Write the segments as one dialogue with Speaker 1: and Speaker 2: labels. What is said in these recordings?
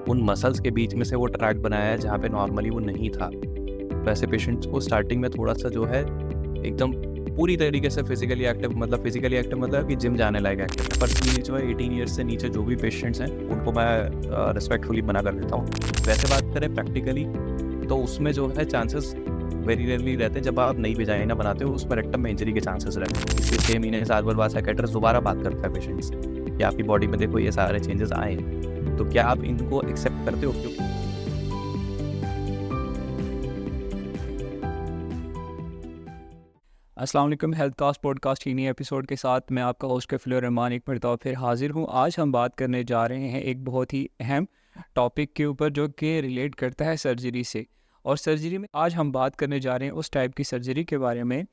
Speaker 1: उन मसल्स के बीच में से वो ट्रैक बनाया है जहाँ पे नॉर्मली वो नहीं था। तो ऐसे पेशेंट्स को स्टार्टिंग में थोड़ा सा जो है एकदम पूरी तरीके से फिजिकली एक्टिव मतलब कि जिम जाने लायक एक्टिव है। पर्सनली जो है 18 ईयर्स से नीचे जो भी पेशेंट्स हैं उनको मैं रिस्पेक्टफुली मना कर देता हूँ। वैसे बात करें प्रैक्टिकली तो उसमें जो है चांसेस वेरी रेयरली रहते हैं। जब आप नई वेजाइना बनाते हो उस पर रेक्टम में इंजरी के चांसेस रहते हैं। इसके 6 महीने साल भर बाद साइकियाट्रिस्ट दोबारा बात करता है पेशेंट से कि आपकी बॉडी में देखो ये सारे चेंजेस आए हैं, तो क्या आप इनको एक्सेप्ट करते हो? क्योंकि
Speaker 2: अस्सलाम वालेकुम। हेल्थ कास्ट पॉडकास्ट की नई एपिसोड के साथ मैं आपका होस्ट कफील रहमान एक मरतबा फिर हाजिर हूँ। आज हम बात करने जा रहे हैं एक बहुत ही अहम टॉपिक के ऊपर जो कि रिलेट करता है सर्जरी से। और सर्जरी में आज हम बात करने जा रहे हैं उस टाइप की सर्जरी के बारे में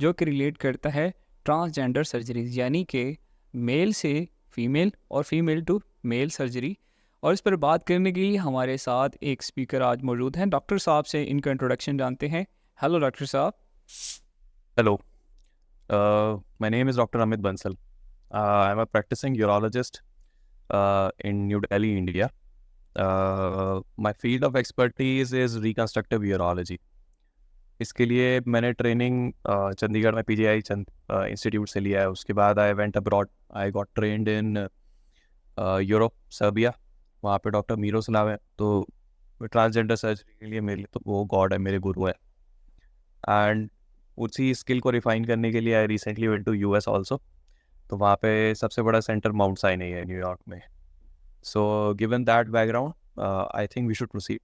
Speaker 2: जो कि रिलेट करता है ट्रांसजेंडर सर्जरीज, यानी कि मेल से फीमेल और फीमेल टू मेल सर्जरी। और इस पर बात करने के लिए हमारे साथ एक स्पीकर आज मौजूद हैं। डॉक्टर साहब से इनका इंट्रोडक्शन जानते हैं। हेलो डॉक्टर साहब।
Speaker 1: hello, my name is Dr. Amit Bansal. I'm a practicing urologist in New Delhi, India. My field of expertise is reconstructive urology. इसके लिए मैंने ट्रेनिंग चंडीगढ़ में पीजीआई इंस्टीट्यूट से लिया है। उसके बाद I went abroad, I got trend in Europe, Serbia. वहाँ पे डॉक्टर मीरोस्लाव है। तो ट्रांसजेंडर सर्जरी के लिए मेरे लिए तो वो गॉड है, मेरे गुरु है। एंड उसी स्किल को रिफाइन करने के लिए I recently went to US also. तो वहाँ पे सबसे बड़ा सेंटर माउंट साइनी है न्यूयॉर्क में। So given that background I think we should proceed.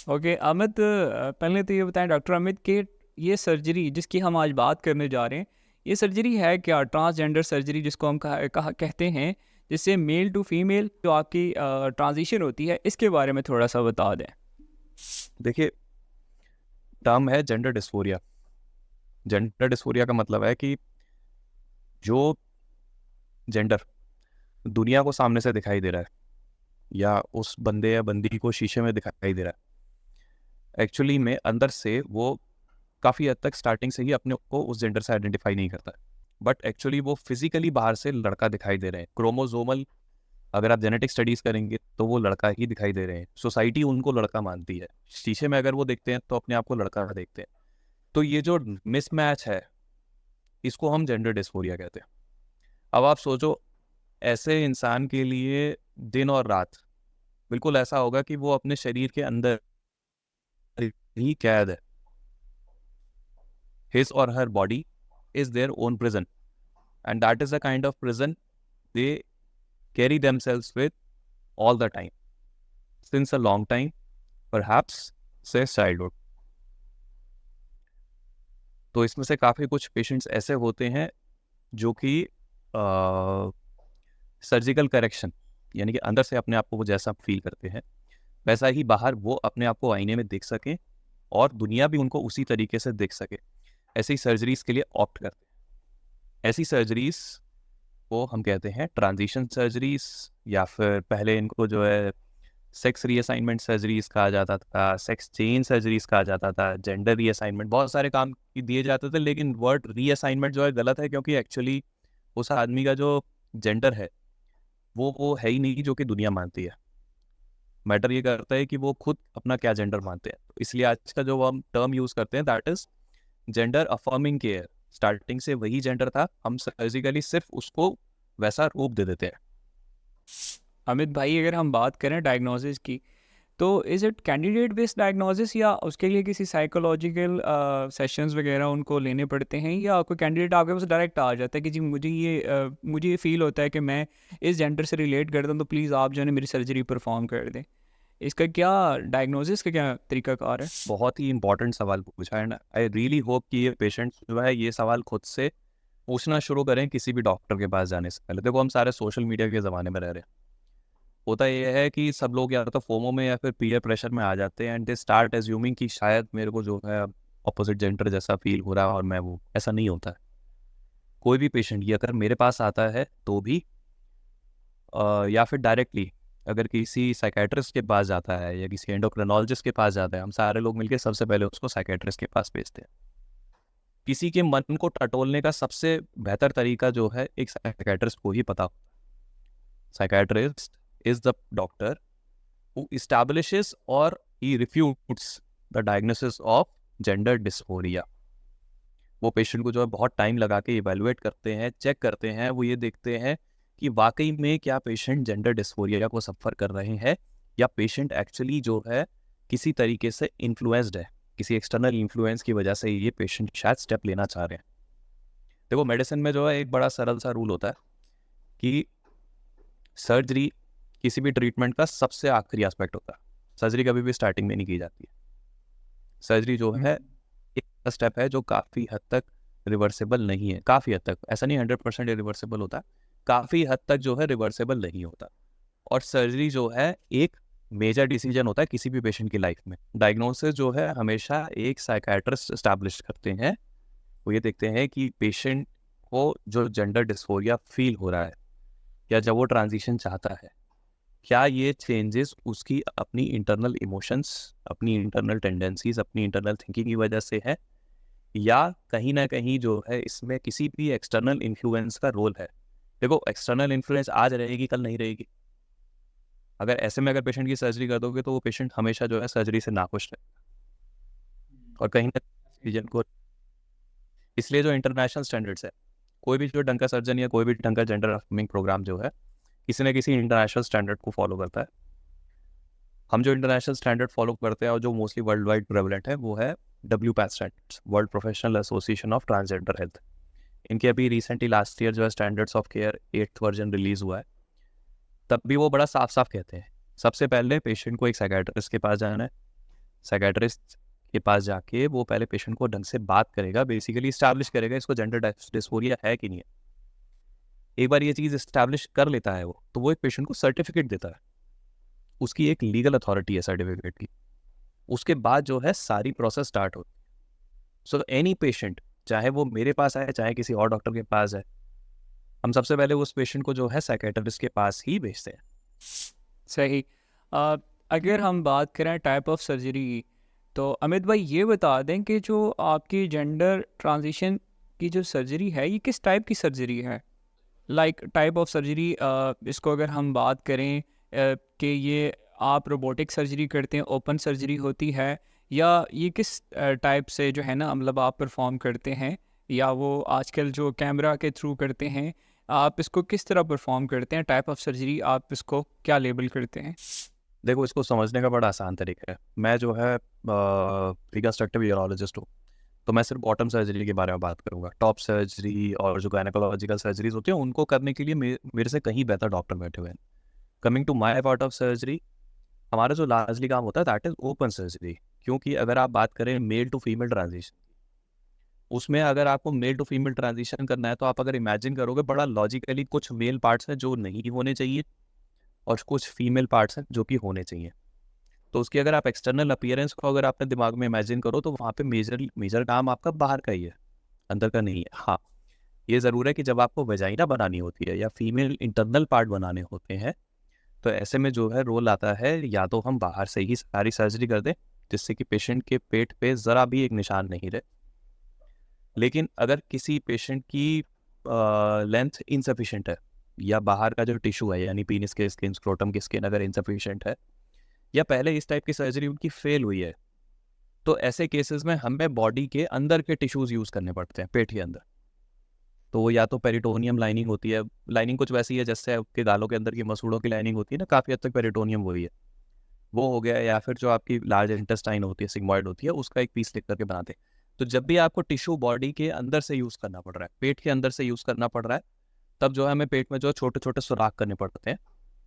Speaker 2: Okay Amit, पहले तो ये बताएं डॉक्टर अमित कि ये सर्जरी जिसकी हम आज बात करने जा रहे हैं, ये सर्जरी है क्या? ट्रांसजेंडर सर्जरी जिसको हम कहते हैं, जिससे मेल टू फीमेल जो आपकी ट्रांजिशन होती है, इसके बारे में थोड़ा सा बता दें।
Speaker 1: देखिए, टर्म है जेंडर डिस्फोरिया। जेंडर डिस्फोरिया का मतलब है कि जो जेंडर दुनिया को सामने से दिखाई दे रहा है या उस बंदे या बंदी को शीशे में दिखाई दे रहा है, एक्चुअली में अंदर से वो काफ़ी हद तक स्टार्टिंग से ही अपने को उस जेंडर से आइडेंटिफाई नहीं करता है। बट एक्चुअली वो फिजिकली बाहर से लड़का दिखाई दे रहे हैं। क्रोमोजोमल अगर आप जेनेटिक स्टडीज़ करेंगे तो वो लड़का ही दिखाई दे रहे हैं। सोसाइटी उनको लड़का मानती है। शीशे में अगर वो देखते हैं तो अपने आप को लड़का देखते हैं। तो ये जो मिसमैच है इसको हम जेंडर डिस्फोरिया कहते हैं। अब आप सोचो, ऐसे इंसान के लिए दिन और रात बिल्कुल ऐसा होगा कि वो अपने शरीर के अंदर ही कैद है। His or her body is their own prison, and that is the kind of prison they carry themselves with all the time since a long time, perhaps since childhood. तो इसमें से काफ़ी कुछ पेशेंट्स ऐसे होते हैं जो कि सर्जिकल करेक्शन, यानी कि अंदर से अपने आप को वो जैसा फील करते हैं वैसा ही बाहर वो अपने आप को आईने में देख सकें और दुनिया भी उनको उसी तरीके से देख सके, ऐसी सर्जरीज के लिए ऑप्ट करते हैं। ऐसी सर्जरीज को हम कहते हैं ट्रांजिशन सर्जरीज, या फिर पहले इनको जो है सेक्स रीअसाइनमेंट सर्जरीज कहा जाता था, सेक्स चेंज सर्जरीज कहा जाता था, जेंडर रीअसाइनमेंट, बहुत सारे काम दिए जाते थे। लेकिन वर्ड रीअसाइनमेंट जो है गलत है, क्योंकि एक्चुअली उस आदमी का जो जेंडर है वो है ही नहीं जो कि दुनिया मानती है। मैटर ये करता है कि वो खुद अपना क्या जेंडर मानते हैं। तो इसलिए आज का जो हम टर्म यूज करते हैं that is gender affirming care. Starting से वही जेंडर था, हम सर्जिकली सिर्फ उसको वैसा रूप दे देते हैं।
Speaker 2: अमित भाई, अगर हम बात करें डायग्नोसिस की, तो is it candidate based diagnosis या उसके लिए किसी साइकोलॉजिकल सेशंस वगैरह उनको लेने पड़ते हैं, या कोई कैंडिडेट आपके पास डायरेक्ट आ जाता है कि जी मुझे ये फील होता है कि मैं इस जेंडर से रिलेट करता हूँ, तो प्लीज़ आप जो है मेरी सर्जरी परफॉर्म कर दें? इसका क्या डायग्नोसिस का क्या तरीकाकार है?
Speaker 1: बहुत ही इंपॉर्टेंट सवाल पूछा है ना। आई रियली होप कि ये पेशेंट जो है ये सवाल खुद से पूछना शुरू करें किसी भी डॉक्टर के पास जाने से पहले। देखो, हम सारे सोशल मीडिया के ज़माने में रह रहे हैं। होता यह है कि सब लोग या तो फोमो में या फिर पीयर प्रेशर में आ जाते हैं एंड दे स्टार्ट एज्यूमिंग कि शायद मेरे को जो है ऑपोजिट जेंडर जैसा फील हो रहा है और मैं वो। ऐसा नहीं होता है। कोई भी पेशेंट ये अगर मेरे पास आता है तो भी या फिर डायरेक्टली अगर किसी साइकेट्रिस्ट के पास जाता है या किसी एंडोक्रिनोलॉजिस्ट के पास जाता है, हम सारे लोग मिलकर सबसे पहले उसको साइकेट्रिस्ट के पास भेजते हैं। किसी के मन को टटोलने का सबसे बेहतर तरीका जो है एक साइकेट्रिस्ट को ही पता। Psychiatrist is the doctor who establishes or he refutes the diagnosis of gender dysphoria. वो पेशेंट को जो है बहुत टाइम लगा के इवेलुएट करते हैं, चेक करते हैं, वो ये देखते हैं कि वाकई में क्या पेशेंट जेंडर डिस्फोरिया को सफ़र कर रहे हैं या पेशेंट एक्चुअली जो है किसी तरीके से इन्फ्लुएंस्ड है, किसी एक्सटर्नल इन्फ्लुएंस की वजह से ये पेशेंट शायद स्टेप लेना चाह रहे हैं। देखो मेडिसिन में जो है एक बड़ा सरल सा रूल होता है कि सर्जरी किसी भी ट्रीटमेंट का सबसे आखिरी एस्पेक्ट होता है। सर्जरी कभी भी स्टार्टिंग में नहीं की जाती है। सर्जरी जो है एक स्टेप है जो काफ़ी हद तक रिवर्सेबल नहीं है, काफ़ी हद तक, ऐसा नहीं 100% रिवर्सेबल होता, काफ़ी हद तक जो है रिवर्सेबल नहीं होता। और सर्जरी जो है एक मेजर डिसीजन होता है किसी भी पेशेंट की लाइफ में। डायग्नोसिस जो है हमेशा एक साइकाइट्रिस्ट एस्टैब्लिश करते हैं। वो ये देखते हैं कि पेशेंट को जो जेंडर डिस्फोरिया फील हो रहा है या जब वो ट्रांजिशन चाहता है, क्या ये चेंजेस उसकी अपनी इंटरनल इमोशंस, अपनी इंटरनल टेंडेंसीज, अपनी इंटरनल थिंकिंग की वजह से है या कहीं ना कहीं जो है इसमें किसी भी एक्सटर्नल इन्फ्लुएंस का रोल है। देखो एक्सटर्नल इन्फ्लुएंस आज रहेगी, कल नहीं रहेगी। अगर ऐसे में अगर पेशेंट की सर्जरी कर दोगे तो वो पेशेंट हमेशा जो है सर्जरी से नाखुश रहेगा और कहीं ना रीजन को। इसलिए जो इंटरनेशनल स्टैंडर्ड्स है, कोई भी जो ढंग का सर्जन या कोई भी ढंग का जेंडर अफर्मिंग प्रोग्राम जो है किसी न किसी इंटरनेशनल स्टैंडर्ड को फॉलो करता है। हम जो इंटरनेशनल स्टैंडर्ड फॉलो करते हैं और जो मोस्टली वर्ल्ड वाइड प्रेवलेंट है वो है WPATH standards, world Professional Association of Transgender health. इनके अभी रिसेंटली लास्ट ईयर जो है standards of care 8th version release हुआ है। तब भी वो बड़ा साफ साफ कहते हैं सबसे पहले पेशेंट को एक साइकाइट्रिस्ट के पास जाना है। साइकाइट्रिस्ट के पास जाके वो पहले पेशेंट को ढंग से बात करेगा, बेसिकली इस्टेब्लिश करेगा इसको जेंडर डिस्फोरिया है कि नहीं है। एक बार ये चीज़ इस्टेब्लिश कर लेता है वो, तो वो एक पेशेंट को सर्टिफिकेट देता है, उसकी एक लीगल अथॉरिटी है सर्टिफिकेट की। उसके बाद जो है सारी प्रोसेस स्टार्ट होती है। सो एनी पेशेंट, चाहे वो मेरे पास आए चाहे किसी और डॉक्टर के पास है, हम सबसे पहले उस पेशेंट को जो है साइकेट्रिस्ट के पास ही भेजते हैं।
Speaker 2: सही। अगर हम बात करें टाइप ऑफ सर्जरी की, तो अमित भाई ये बता दें कि जो आपकी जेंडर ट्रांजिशन की जो सर्जरी है ये किस टाइप की सर्जरी है? लाइक टाइप ऑफ सर्जरी, इसको अगर हम बात करें कि ये आप रोबोटिक सर्जरी करते हैं, ओपन सर्जरी होती है, या ये किस टाइप से जो है ना मतलब आप परफॉर्म करते हैं, या वो आजकल जो कैमरा के थ्रू करते हैं, आप इसको किस तरह परफॉर्म करते हैं? टाइप ऑफ सर्जरी आप इसको क्या लेबल करते हैं?
Speaker 1: देखो इसको समझने का बड़ा आसान तरीका है। मैं जो है रिकंस्ट्रक्टिव यूरोलॉजिस्ट हूँ, तो मैं सिर्फ बॉटम सर्जरी के बारे में बात करूँगा। टॉप सर्जरी और जो गायनेकोलॉजिकल सर्जरीज होती हैं उनको करने के लिए मेरे से कहीं बेहतर डॉक्टर बैठे हुए हैं। Coming to my part of surgery, हमारा जो लार्जली काम होता है दैट इज ओपन सर्जरी। क्योंकि अगर आप बात करें मेल टू फीमेल ट्रांजिशन, उसमें अगर आपको मेल टू फीमेल ट्रांजिशन करना है तो आप अगर इमेजिन करोगे बड़ा लॉजिकली कुछ मेल पार्ट्स हैं जो नहीं होने चाहिए और कुछ फीमेल पार्ट्स हैं जो कि होने चाहिए। तो उसकी अगर आप एक्सटर्नल अपीयरेंस को अगर आपने दिमाग में इमेजिन करो तो वहाँ पे मेजर काम आपका बाहर का ही है, अंदर का नहीं है। हाँ, ये ज़रूर है कि जब आपको वेजाइना बनानी होती है या फीमेल इंटरनल पार्ट बनाने होते हैं तो ऐसे में जो है रोल आता है या तो हम बाहर से ही सारी सर्जरी कर दें जिससे कि पेशेंट के पेट पे ज़रा भी एक निशान नहीं रहे। लेकिन अगर किसी पेशेंट की लेंथ इनसफिशिएंट है या बाहर का जो टिश्यू है यानी पीनिस के स्किन, स्क्रोटम की स्किन अगर इनसफिशिएंट है या पहले इस टाइप की सर्जरी उनकी फेल हुई है, तो ऐसे केसेस में हमें बॉडी के अंदर के टिश्यूज यूज़ करने पड़ते हैं, पेट के अंदर। तो वो या तो पेरिटोनियम लाइनिंग होती है, लाइनिंग कुछ वैसी है जैसे आपके गालों के अंदर की मसूड़ों की लाइनिंग होती है ना, काफ़ी हद तक पेरिटोनियम वही है, वो हो गया। या फिर जो आपकी लार्ज इंटेस्टाइन होती है, सिग्मॉइड होती है, उसका एक पीस लिख करके बनाते हैं। तो जब भी आपको टिश्यू बॉडी के अंदर से यूज़ करना पड़ रहा है, पेट के अंदर से यूज़ करना पड़ रहा है, तब जो है हमें पेट में जो छोटे छोटे सुराख करने पड़ते हैं।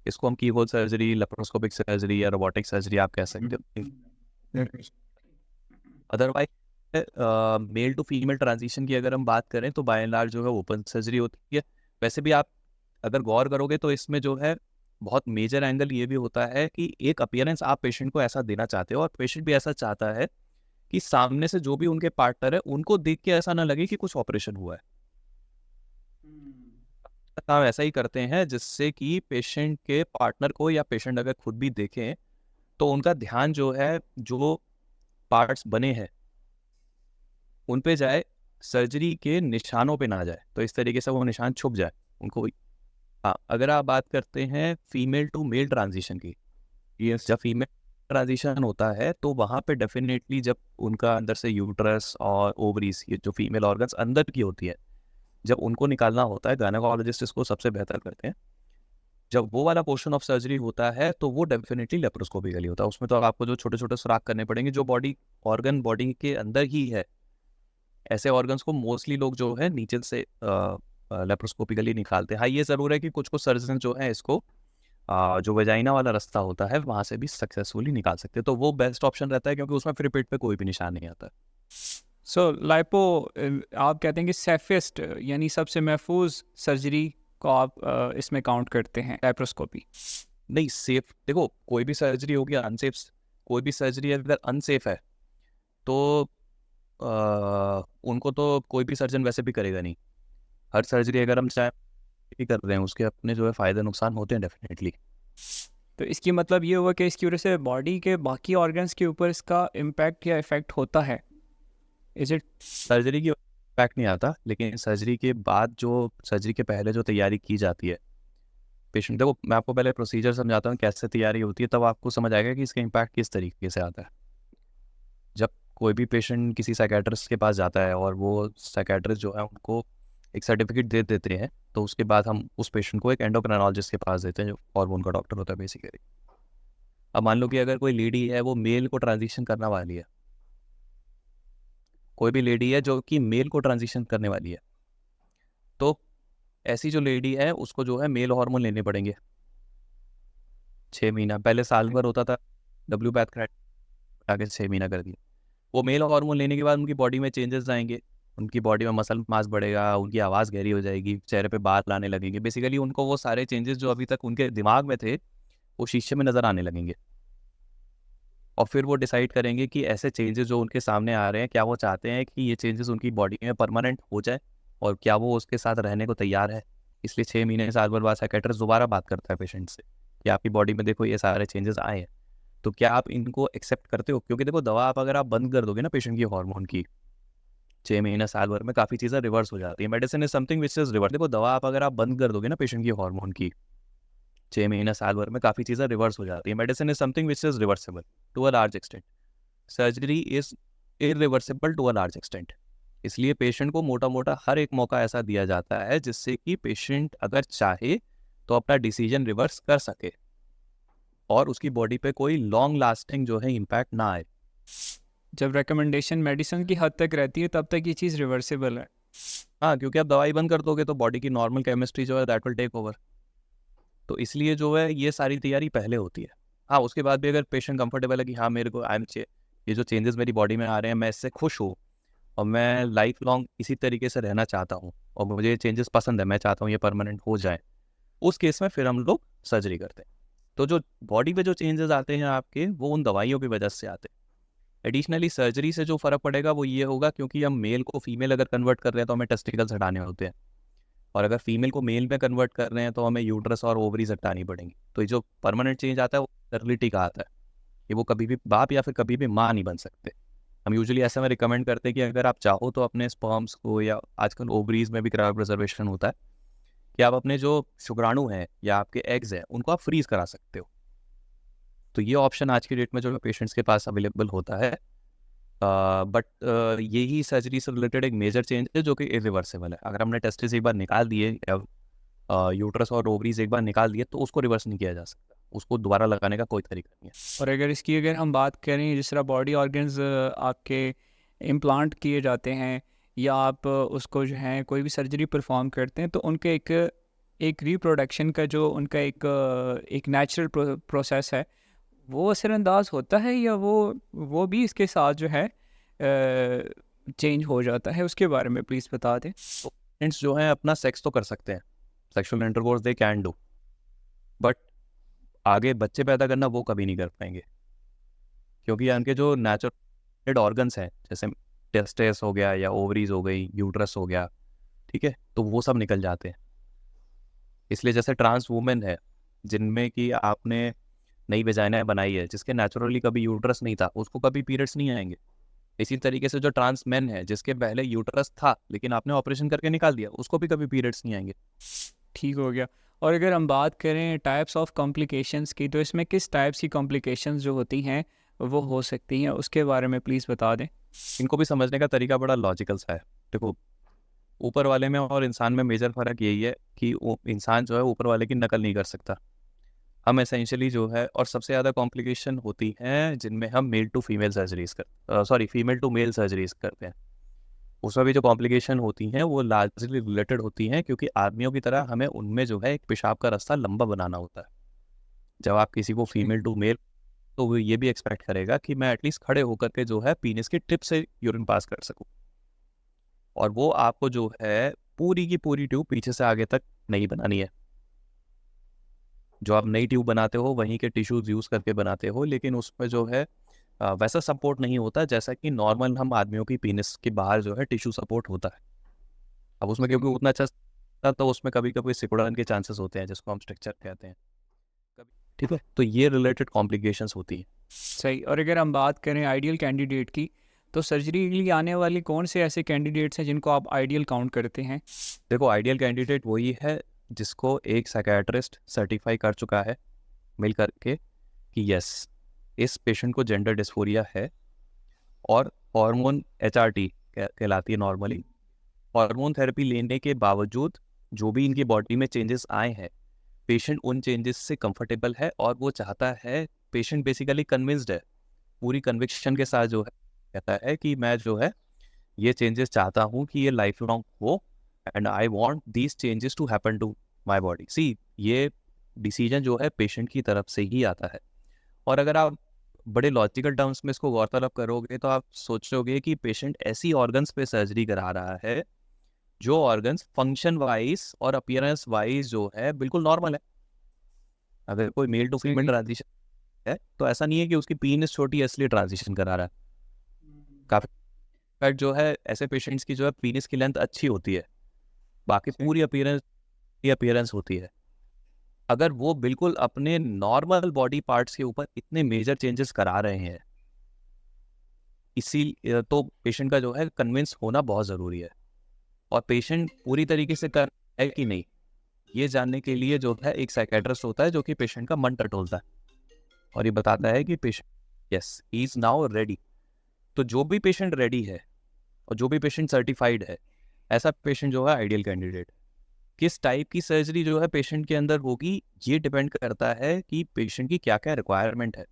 Speaker 1: इसको हम कीहोल सर्जरी, लेप्रोस्कोपिक सर्जरी या रोबोटिक सर्जरी आप कह सकते हो। Otherwise male to female transition की अगर हम बात करें तो बाय एंड लार्ज जो है ओपन सर्जरी होती है। वैसे भी आप अगर गौर करोगे तो इसमें जो है बहुत मेजर एंगल ये भी होता है कि एक अपीयरेंस आप पेशेंट को ऐसा देना चाहते हो और पेशेंट भी ऐसा चाहता है कि सामने से जो भी उनके पार्टनर है उनको देख के ऐसा ना लगे कि कुछ ऑपरेशन हुआ है। काम ऐसा ही करते हैं जिससे कि पेशेंट के पार्टनर को या पेशेंट अगर खुद भी देखें तो उनका ध्यान जो है जो पार्ट्स बने हैं उन पे जाए, सर्जरी के निशानों पे ना जाए, तो इस तरीके से वो निशान छुप जाए उनको। हाँ, अगर आप बात करते हैं फीमेल टू मेल ट्रांजिशन की,
Speaker 2: यस।
Speaker 1: जब फीमेल ट्रांजिशन होता है तो वहाँ पे डेफिनेटली जब उनका अंदर से यूट्रस और ओवरीज, ये जो फीमेल ऑर्गन्स अंदर की होती है, जब उनको निकालना होता है, गायनेकोलॉजिस्ट इसको सबसे बेहतर करते हैं, जब वो वाला पोर्शन ऑफ सर्जरी होता है तो वो डेफिनेटली लेप्रोस्कोपिकली होता है। उसमें तो आपको जो छोटे छोटे सुराख करने पड़ेंगे जो बॉडी ऑर्गन बॉडी के अंदर ही है, ऐसे ऑर्गन्स को मोस्टली लोग जो है नीचे से लेप्रोस्कोपिकली निकालते हैं। हाँ, ये ज़रूर है कि कुछ कुछ सर्जन जो है इसको जो वेजाइना वाला रास्ता होता है वहाँ से भी सक्सेसफुली निकाल सकते हैं, तो वो बेस्ट ऑप्शन रहता है क्योंकि उसमें फिर पेट पे कोई भी निशान नहीं आता है।
Speaker 2: सो लाइपो आप कहते हैं कि सेफेस्ट यानी सबसे महफूज सर्जरी को आप इसमें काउंट करते हैं लैप्रोस्कोपी?
Speaker 1: नहीं, सेफ देखो, कोई भी सर्जरी होगी अनसेफ, कोई भी सर्जरी अगर अनसेफ है तो उनको तो कोई भी सर्जन वैसे भी करेगा नहीं। हर सर्जरी अगर हम चाहे भी कर रहे हैं उसके अपने जो है फ़ायदे नुकसान होते हैं डेफिनेटली।
Speaker 2: तो इसकी मतलब ये हुआ कि इसकी वजह से बॉडी के बाकी ऑर्गन्स के ऊपर इसका इम्पैक्ट या इफेक्ट होता है? Is it?
Speaker 1: सर्जरी की इम्पैक्ट नहीं आता, लेकिन सर्जरी के बाद जो सर्जरी के पहले जो तैयारी की जाती है पेशेंट, देखो मैं आपको पहले प्रोसीजर समझाता हूँ कैसे तैयारी होती है, तब आपको समझ आएगा कि इसका इम्पैक्ट किस तरीके से आता है। जब कोई भी पेशेंट किसी साइकेट्रिस्ट के पास जाता है और वो साइकेट्रिस्ट जो है उनको एक सर्टिफिकेट दे देते हैं, तो उसके बाद हम उस पेशेंट को एक एंडोक्राइनोलॉजिस्ट के पास देते हैं जो हार्मोन का डॉक्टर होता है बेसिकली। अब मान लो कि अगर कोई लेडी है वो मेल को ट्रांजिशन करने वाली है, कोई भी लेडी है जो कि मेल को ट्रांजिशन करने वाली है, तो ऐसी जो लेडी है उसको जो है मेल हार्मोन लेने पड़ेंगे 6 महीना। पहले साल भर होता था, डब्ल्यू पैथ आगे 6 महीना कर दिया। वो मेल हार्मोन लेने के बाद उनकी बॉडी में चेंजेस आएंगे, उनकी बॉडी में मसल मास बढ़ेगा, उनकी आवाज़ गहरी हो जाएगी, चेहरे पे बाल आने लगेंगे। बेसिकली उनको वो सारे चेंजेस जो अभी तक उनके दिमाग में थे वो शीशे में नज़र आने लगेंगे। और फिर वो डिसाइड करेंगे कि ऐसे चेंजेस जो उनके सामने आ रहे हैं, क्या वो चाहते हैं कि ये चेंजेस उनकी बॉडी में परमानेंट हो जाए और क्या वो उसके साथ रहने को तैयार है। इसलिए 6 महीने साल भर बाद साइकेट्रिस्ट दोबारा बात करता है पेशेंट से कि आपकी बॉडी में देखो ये सारे चेंजेस आए हैं, तो क्या आप इनको एक्सेप्ट करते हो? क्योंकि देखो दवा आप अगर आप बंद कर दोगे ना पेशेंट की हार्मोन की, 6 महीना साल भर में काफ़ी चीज़ें रिवर्स हो जाती है। Medicine is something which is reverse. देखो दवा आप अगर आप बंद कर दोगे ना पेशेंट की हार्मोन की, 6 महीना साल भर में काफ़ी चीज़ें रिवर्स हो जाती है। Medicine is something which is reversible to a large extent, surgery is irreversible to a large extent. इसलिए पेशेंट को मोटा मोटा हर एक मौका ऐसा दिया जाता है जिससे कि पेशेंट अगर चाहे तो अपना डिसीजन रिवर्स कर सके और उसकी बॉडी पे कोई लॉन्ग लास्टिंग जो है इम्पैक्ट ना आए।
Speaker 2: जब रिकमेंडेशन मेडिसिन की हद तक रहती है तब तक ये चीज़ रिवर्सिबल है?
Speaker 1: हाँ, क्योंकि आप दवाई बंद कर दोगे तो बॉडी की नॉर्मल केमिस्ट्री जो है दैट विल टेक ओवर। तो इसलिए जो है ये सारी तैयारी पहले होती है। हाँ, उसके बाद भी अगर पेशेंट कंफर्टेबल है कि हाँ मेरे को ये जो चेंजेस मेरी बॉडी में आ रहे हैं मैं इससे खुश हूँ और मैं लाइफ लॉन्ग इसी तरीके से रहना चाहता हूँ और मुझे ये चेंजेस पसंद है, मैं चाहता हूँ ये परमानेंट हो जाए, उस केस में फिर हम लोग सर्जरी करते हैं। तो जो बॉडी पे जो चेंजेस आते हैं आपके वो उन दवाइयों की वजह से आते हैं। एडिशनली सर्जरी से जो फ़र्क पड़ेगा वो ये होगा क्योंकि हम मेल को फीमेल अगर कन्वर्ट कर रहे हैं तो हमें टेस्टिकल्स हटाने होते हैं, और अगर फीमेल को मेल में कन्वर्ट कर रहे हैं तो हमें यूट्रस और ओवरीज हटानी पड़ेंगी। तो ये जो परमानेंट चेंज आता है वो स्टेरिलिटी का आता है कि वो कभी भी बाप या फिर कभी भी माँ नहीं बन सकते। हम यूजुअली ऐसे में रिकमेंड करते हैं कि अगर आप चाहो तो अपने स्पर्म्स को, या आजकल ओवरीज में भी क्रायो प्रिजर्वेशन होता है, कि आप अपने जो शुक्राणु हैं या आपके एग्स हैं उनको आप फ्रीज करा सकते हो। तो ये ऑप्शन आज की डेट में जो पेशेंट्स के पास अवेलेबल होता है। बट यही सर्जरी से रिलेटेड एक मेजर चेंज है जो कि इरिवर्सिबल है। अगर हमने टेस्टिस एक बार निकाल दिए या यूट्रस और ओवरीज एक बार निकाल दिए तो उसको रिवर्स नहीं किया जा सकता, उसको दोबारा लगाने का कोई तरीका नहीं है।
Speaker 2: और अगर हम बात करें जिस तरह बॉडी ऑर्गन्स आपके इम्प्लांट किए जाते हैं या आप उसको जो है कोई भी सर्जरी परफॉर्म करते हैं तो उनके एक रिप्रोडक्शन का जो उनका एक नेचुरल प्रोसेस है वो असरअंदाज होता है या वो भी इसके साथ जो है चेंज हो जाता है? उसके बारे में प्लीज़ बता दें।
Speaker 1: तो पेरेंट्स जो हैं अपना सेक्स तो कर सकते हैं, sexual intercourse they can do, but आगे बच्चे पैदा करना वो कभी नहीं कर पाएंगे क्योंकि उनके जो नेचुरल ऑर्गन्स हैं जैसे टेस्टिस हो गया या ओवरीज हो गई, यूट्रस हो गया, ठीक है, तो वो सब निकल जाते हैं। इसलिए जैसे ट्रांस वुमेन है जिनमें कि आपने नई वेजाइना बनाई है जिसके नेचुरली कभी यूट्रस नहीं था, उसको कभी पीरियड्स नहीं आएंगे। इसी तरीके से जो ट्रांस मैन है जिसके पहले यूट्रस था लेकिन आपने ऑपरेशन करके निकाल दिया, उसको भी कभी पीरियड्स नहीं आएंगे।
Speaker 2: ठीक हो गया। और अगर हम बात करें टाइप्स ऑफ कॉम्प्लिकेशंस की, तो इसमें किस टाइप्स की कॉम्प्लिकेशंस जो होती हैं वो हो सकती हैं, उसके बारे में प्लीज़ बता दें।
Speaker 1: इनको भी समझने का तरीका बड़ा लॉजिकल सा है। देखो, ऊपर वाले में और इंसान में मेजर फ़र्क यही है कि वो इंसान जो है ऊपर वाले की नकल नहीं कर सकता। हम एसेंशियली जो है, और सबसे ज़्यादा कॉम्प्लिकेशन होती हैं जिनमें हम male to female surgeries female to male surgeries करते हैं। उसमें भी जो कॉम्प्लिकेशन होती हैं वो लार्जली रिलेटेड होती हैं, क्योंकि आदमियों की तरह हमें उनमें जो है एक पेशाब का रास्ता लंबा बनाना होता है। जब आप किसी को फीमेल टू मेल, तो वो ये भी एक्सपेक्ट करेगा कि मैं एटलीस्ट खड़े होकर के जो है पीनिस की टिप से यूरिन पास कर सकूं, और वो आपको जो है पूरी की पूरी ट्यूब पीछे से आगे तक नहीं बनानी है। जो आप नई ट्यूब बनाते हो वहीं के टिश्यूज यूज़ करके बनाते हो, लेकिन उसमें जो है वैसा सपोर्ट नहीं होता जैसा कि नॉर्मल हम आदमियों की पीनिस के बाहर जो है टिश्यू सपोर्ट होता है। अब उसमें क्योंकि उतना अच्छा तो उसमें कभी कभी सिकुड़न के चांसेस होते हैं, जिसको हम स्ट्रक्चर कहते हैं कभी। ठीक है, तो ये रिलेटेड कॉम्प्लिकेशंस होती हैं।
Speaker 2: सही। और अगर हम बात करें आइडियल कैंडिडेट की, तो सर्जरी के लिए आने वाले कौन से ऐसे कैंडिडेट्स हैं जिनको आप आइडियल काउंट करते हैं।
Speaker 1: देखो, आइडियल कैंडिडेट वही है जिसको एक साइकेट्रिस्ट सर्टिफाई कर चुका है मिल करके कि यस, इस पेशेंट को जेंडर डिस्फोरिया है, और हार्मोन HRT कहलाती है नॉर्मली। हार्मोन थेरेपी लेने के बावजूद जो भी इनकी बॉडी में चेंजेस आए हैं, पेशेंट उन चेंजेस से कंफर्टेबल है, और वो चाहता है, पेशेंट बेसिकली कन्विंस्ड है, पूरी कन्विक्शन के साथ जो है कहता है कि मैं जो है ये चेंजेस चाहता हूँ कि ये लाइफ लॉन्ग हो, and I want these changes to happen to my body. See, ये डिसीजन जो है पेशेंट की तरफ से ही आता है। और अगर आप बड़े लॉजिकल टर्म्स में इसको गौरतलब करोगे तो आप सोचोगे कि पेशेंट ऐसी ऑर्गन्स पे सर्जरी करा रहा है जो ऑर्गन्स फंक्शन वाइज और अपीयरेंस वाइज जो है बिल्कुल नॉर्मल है। अगर कोई मेल टू फीमेल
Speaker 2: सही।
Speaker 1: ट्रांजिशन है तो ऐसा नहीं है कि उसकी पीनिस छोटी है इसलिए ट्रांजिशन करा रहा है। काफी fact जो है ऐसे पेशेंट्स की जो है पीनिस की लेंथ अच्छी होती है, बाकी
Speaker 2: सही।
Speaker 1: पूरी अपीयरेंस होती है। अगर वो बिल्कुल अपने नॉर्मल बॉडी पार्ट्स के ऊपर इतने मेजर चेंजेस करा रहे हैं, इसी तो पेशेंट का जो है कन्विंस होना बहुत ज़रूरी है। और पेशेंट पूरी तरीके से कर है कि नहीं, ये जानने के लिए जो है एक साइकेट्रिस्ट होता है जो कि पेशेंट का मन टटोलता है और ये बताता है कि patient yes he is now ready. तो जो भी पेशेंट रेडी है और जो भी पेशेंट सर्टिफाइड है, ऐसा पेशेंट जो है आइडियल कैंडिडेट। किस टाइप की सर्जरी जो है पेशेंट के अंदर होगी, ये डिपेंड करता है कि पेशेंट की क्या क्या रिक्वायरमेंट है।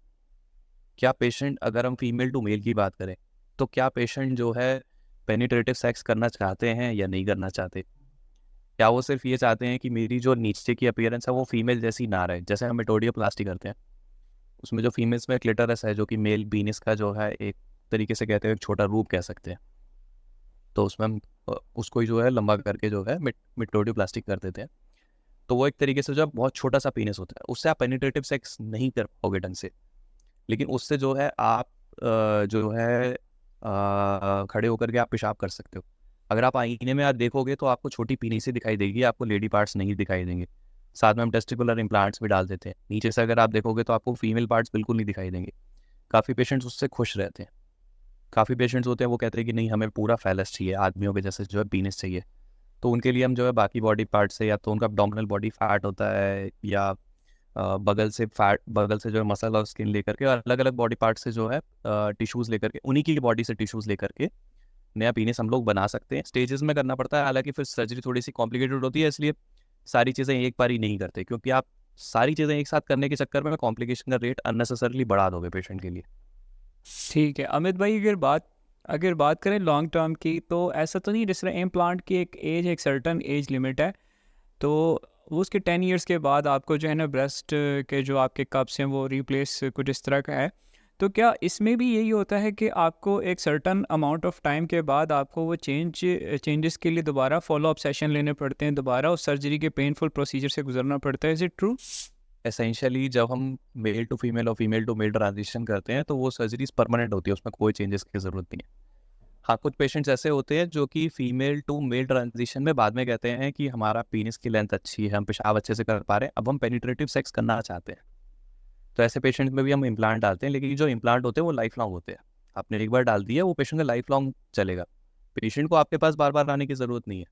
Speaker 1: क्या पेशेंट, अगर हम फीमेल टू मेल की बात करें, तो क्या पेशेंट जो है पेनिट्रेटिव सेक्स करना चाहते हैं या नहीं करना चाहते? क्या वो सिर्फ ये चाहते हैं कि मेरी जो नीचे की अपीयरेंस है वो फीमेल जैसी ना रहे, जैसे हम मेटोडियोप्लास्टी करते हैं उसमें जो फीमेल्स में क्लिटरस है, जो कि मेल पीनिस का जो है एक तरीके से कहते हैं एक छोटा रूप कह सकते हैं, तो उसमें हम उसको ही जो है लंबा करके जो है मेटोडियोप्लास्टी कर देते हैं। तो वो एक तरीके से जो है बहुत छोटा सा पीनिस होता है, उससे आप पेनिट्रेटिव सेक्स नहीं कर पाओगे ढंग से। लेकिन उससे जो है आप जो है खड़े होकर के आप पेशाब कर सकते हो। अगर आप आईने में आप देखोगे तो आपको छोटी पीनीसी दिखाई देगी, आपको लेडी पार्ट्स नहीं दिखाई देंगे। साथ में हम टेस्टिकुलर इम्प्लांट्स भी डाल देते हैं। नीचे से अगर आप देखोगे तो आपको फीमेल पार्ट्स बिल्कुल नहीं दिखाई देंगे। काफ़ी पेशेंट्स उससे खुश रहते हैं। काफ़ी पेशेंट्स होते हैं वो कहते हैं कि नहीं, हमें पूरा फैलस चाहिए, आदमियों के जैसे जो है पीनिस चाहिए। तो उनके लिए हम जो है बाकी बॉडी पार्ट से, या तो उनका एब्डोमिनल बॉडी फैट होता है, या बगल से जो है मसल और स्किन लेकर के, और अलग अलग बॉडी पार्ट से जो है टिश्यूज़ लेकर के, उन्हीं की बॉडी से टिश्यूज़ लेकर के नया पीनिस हम लोग बना सकते हैं। स्टेजेस में करना पड़ता है, हालांकि फिर सर्जरी थोड़ी सी कॉम्प्लिकेटेड होती है, इसलिए सारी चीज़ें एक बार ही नहीं करते, क्योंकि आप सारी चीज़ें एक साथ करने के चक्कर में कॉम्प्लिकेशन का रेट अननेसेसरली बढ़ा दोगे पेशेंट के लिए।
Speaker 2: ठीक है अमित भाई, अगर बात करें लॉन्ग टर्म की, तो ऐसा तो नहीं, जिस तरह इम्प्लांट की एक सर्टन एज लिमिट है, तो वो उसके 10 ईयर्स के बाद आपको जो है ना ब्रेस्ट के जो आपके कप्स हैं वो रिप्लेस कुछ इस तरह का है, तो क्या इसमें भी यही होता है कि आपको एक सर्टन अमाउंट ऑफ टाइम के बाद आपको वो चेंजेस के लिए दोबारा फॉलो अप सेशन लेने पड़ते हैं, दोबारा उस सर्जरी के पेनफुल प्रोसीजर से गुजरना पड़ता है? Is it true?
Speaker 1: एसेंशियली जब हम मेल टू फीमेल और फीमेल टू मेल ट्रांजिशन करते हैं तो वो सर्जरीज परमानेंट होती है, उसमें कोई चेंजेस की ज़रूरत नहीं है। हाँ, कुछ पेशेंट्स ऐसे होते हैं जो कि फीमेल टू मेल ट्रांजिशन में बाद में कहते हैं कि हमारा पीनिस की लेंथ अच्छी है, हम पेशाब अच्छे से कर पा रहे हैं, अब हम पेनिट्रेटिव सेक्स करना चाहते हैं। तो ऐसे पेशेंट्स में भी हम इम्प्लांट डालते हैं, लेकिन जो इम्प्लांट होते हैं वो लाइफ लॉन्ग होते हैं। आपने एक बार डाल दिया, वो पेशेंट का लाइफ लॉन्ग चलेगा। पेशेंट को आपके पास बार बार आने की ज़रूरत नहीं है।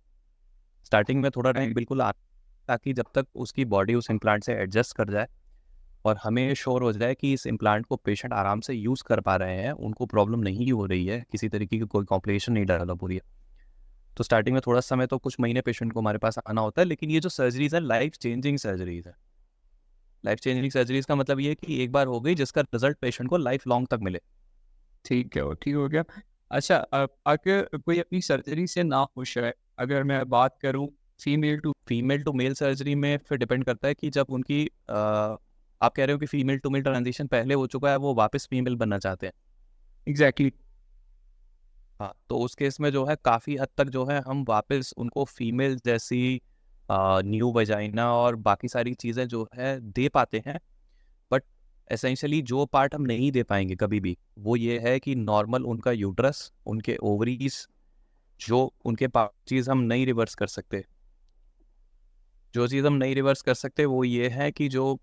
Speaker 1: स्टार्टिंग में थोड़ा टाइम बिल्कुल ताकि जब तक उसकी बॉडी उस इम्प्लांट से एडजस्ट कर जाए और हमें श्योर हो जाए कि इस इम्प्लांट को पेशेंट आराम से यूज़ कर पा रहे हैं, उनको प्रॉब्लम नहीं हो रही है, किसी तरीके की कोई कॉम्प्लिकेशन नहीं डेवलप हो रही है। तो स्टार्टिंग में थोड़ा समय तो कुछ महीने पेशेंट को हमारे पास आना होता है, लेकिन ये जो सर्जरीज है लाइफ चेंजिंग सर्जरीज है। लाइफ चेंजिंग सर्जरीज का मतलब ये है कि एक बार हो गई जिसका रिजल्ट पेशेंट को लाइफ लॉन्ग तक मिले।
Speaker 2: ठीक है, वो ठीक हो गया। अच्छा, अगर कोई अपनी सर्जरी से ना खुश है, अगर मैं बात करूँ
Speaker 1: फीमेल टू मेल सर्जरी में फिर डिपेंड करता है कि जब उनकी आप कह रहे हो कि फीमेल टू मेल ट्रांजिशन पहले हो चुका है, वो वापस फीमेल बनना चाहते हैं।
Speaker 2: एग्जैक्टली।
Speaker 1: हाँ, तो उस केस में जो है काफ़ी हद तक जो है हम वापस उनको फीमेल जैसी न्यू वजाइना और बाकी सारी चीज़ें जो है दे पाते हैं। बट एसेंशियली जो पार्ट हम नहीं दे पाएंगे कभी भी, वो ये है कि नॉर्मल उनका यूट्रस, उनके ओवरीज, जो उनके चीज़ हम नहीं रिवर्स कर सकते। जो चीज़ हम नहीं रिवर्स कर सकते वो ये है कि जो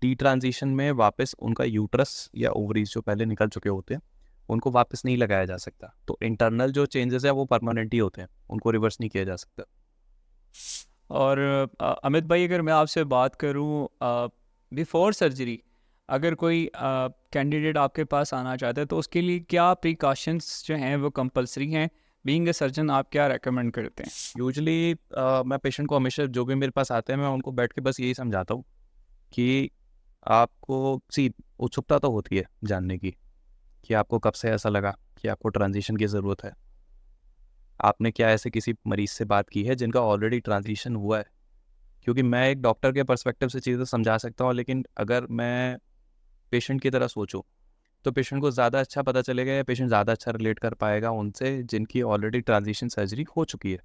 Speaker 1: डी ट्रांजिशन में वापस उनका यूट्रस या ओवरीज जो पहले निकल चुके होते हैं उनको वापस नहीं लगाया जा सकता। तो इंटरनल जो चेंजेस है वो परमानेंट ही होते हैं, उनको रिवर्स नहीं किया जा सकता।
Speaker 2: और अमित भाई, अगर मैं आपसे बात करूं बिफोर सर्जरी, अगर कोई कैंडिडेट आपके पास आना चाहता है तो उसके लिए क्या प्रिकॉशंस जो हैं वो कंपलसरी हैं? बीइंग अ सर्जन आप क्या रेकमेंड करते हैं?
Speaker 1: यूजुअली मैं पेशेंट को हमेशा, जो भी मेरे पास आते हैं, मैं उनको बैठ के बस यही समझाता हूँ कि आपको उत्सुकता तो होती है जानने की कि आपको कब से ऐसा लगा कि आपको ट्रांजिशन की ज़रूरत है। आपने क्या ऐसे किसी मरीज़ से बात की है जिनका ऑलरेडी ट्रांजिशन हुआ है? क्योंकि मैं एक डॉक्टर के पर्सपेक्टिव से चीज़ें समझा सकता हूँ, लेकिन अगर मैं पेशेंट की तरह सोचूं तो पेशेंट को ज़्यादा अच्छा पता चलेगा या पेशेंट ज़्यादा अच्छा रिलेट कर पाएगा उनसे जिनकी ऑलरेडी ट्रांजिशन सर्जरी हो चुकी है।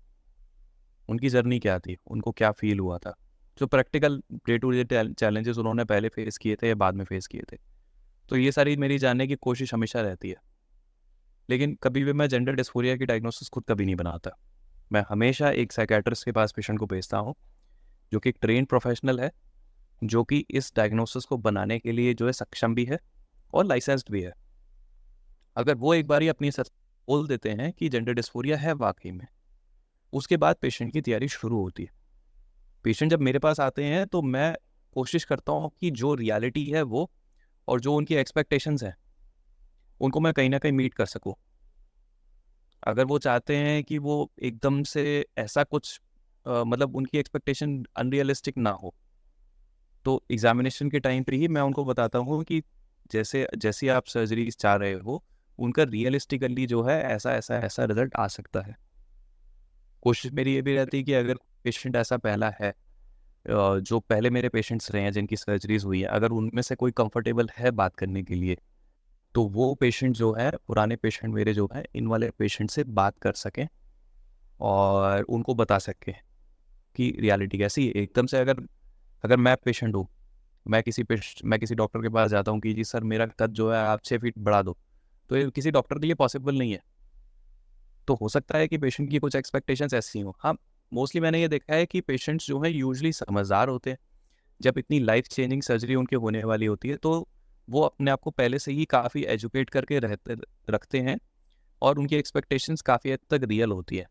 Speaker 1: उनकी जर्नी क्या थी, उनको क्या फील हुआ था, जो practical day to day challenges उन्होंने पहले फेस किए थे या बाद में फेस किए थे। तो ये सारी मेरी जानने की कोशिश हमेशा रहती है। लेकिन कभी भी मैं जेंडर डिस्फोरिया की डायग्नोसिस खुद कभी नहीं बनाता। मैं हमेशा एक साइकेट्रिस्ट के पास पेशेंट को भेजता हूँ, जो कि एक ट्रेन प्रोफेशनल है, जो कि इस डायग्नोसिस को बनाने के लिए जो है सक्षम भी है और लाइसेंस्ड भी है। अगर वो एक बार ही अपनी सच बोल देते हैं कि जेंडर डिस्फोरिया है वाकई में, उसके बाद पेशेंट की तैयारी शुरू होती है। पेशेंट जब मेरे पास आते हैं तो मैं कोशिश करता हूँ कि जो रियलिटी है वो और जो उनकी एक्सपेक्टेशंस हैं उनको मैं कहीं ना कहीं मीट कर सकूँ। अगर वो चाहते हैं कि वो एकदम से ऐसा कुछ मतलब उनकी एक्सपेक्टेशन अनरियलिस्टिक ना हो, तो एग्जामिनेशन के टाइम पे ही मैं उनको बताता हूँ कि जैसे जैसी आप सर्जरी चाह रहे हो, उनका रियलिस्टिकली जो है ऐसा ऐसा ऐसा रिजल्ट आ सकता है। कोशिश मेरी ये भी रहती है कि अगर पेशेंट ऐसा पहला है, जो पहले मेरे पेशेंट्स रहे हैं जिनकी सर्जरीज हुई है, अगर उनमें से कोई कंफर्टेबल है बात करने के लिए, तो वो पेशेंट जो है, पुराने पेशेंट मेरे जो है, इन वाले पेशेंट से बात कर सकें और उनको बता सकें कि रियलिटी कैसी है। एकदम से अगर अगर मैं पेशेंट हूँ, मैं किसी डॉक्टर के पास जाता हूँ कि जी सर मेरा कद जो है आप 6 फीट बढ़ा दो, तो ये किसी डॉक्टर के लिए पॉसिबल नहीं है। तो हो सकता है कि पेशेंट की कुछ एक्सपेक्टेशंस ऐसी हों। हाँ, मोस्टली मैंने ये देखा है कि पेशेंट्स जो हैं यूजुअली समझदार होते हैं। जब इतनी लाइफ चेंजिंग सर्जरी उनके होने वाली होती है तो वो अपने आप को पहले से ही काफ़ी एजुकेट करके रखते हैं और उनकी एक्सपेक्टेशंस काफ़ी हद तक रियल होती है।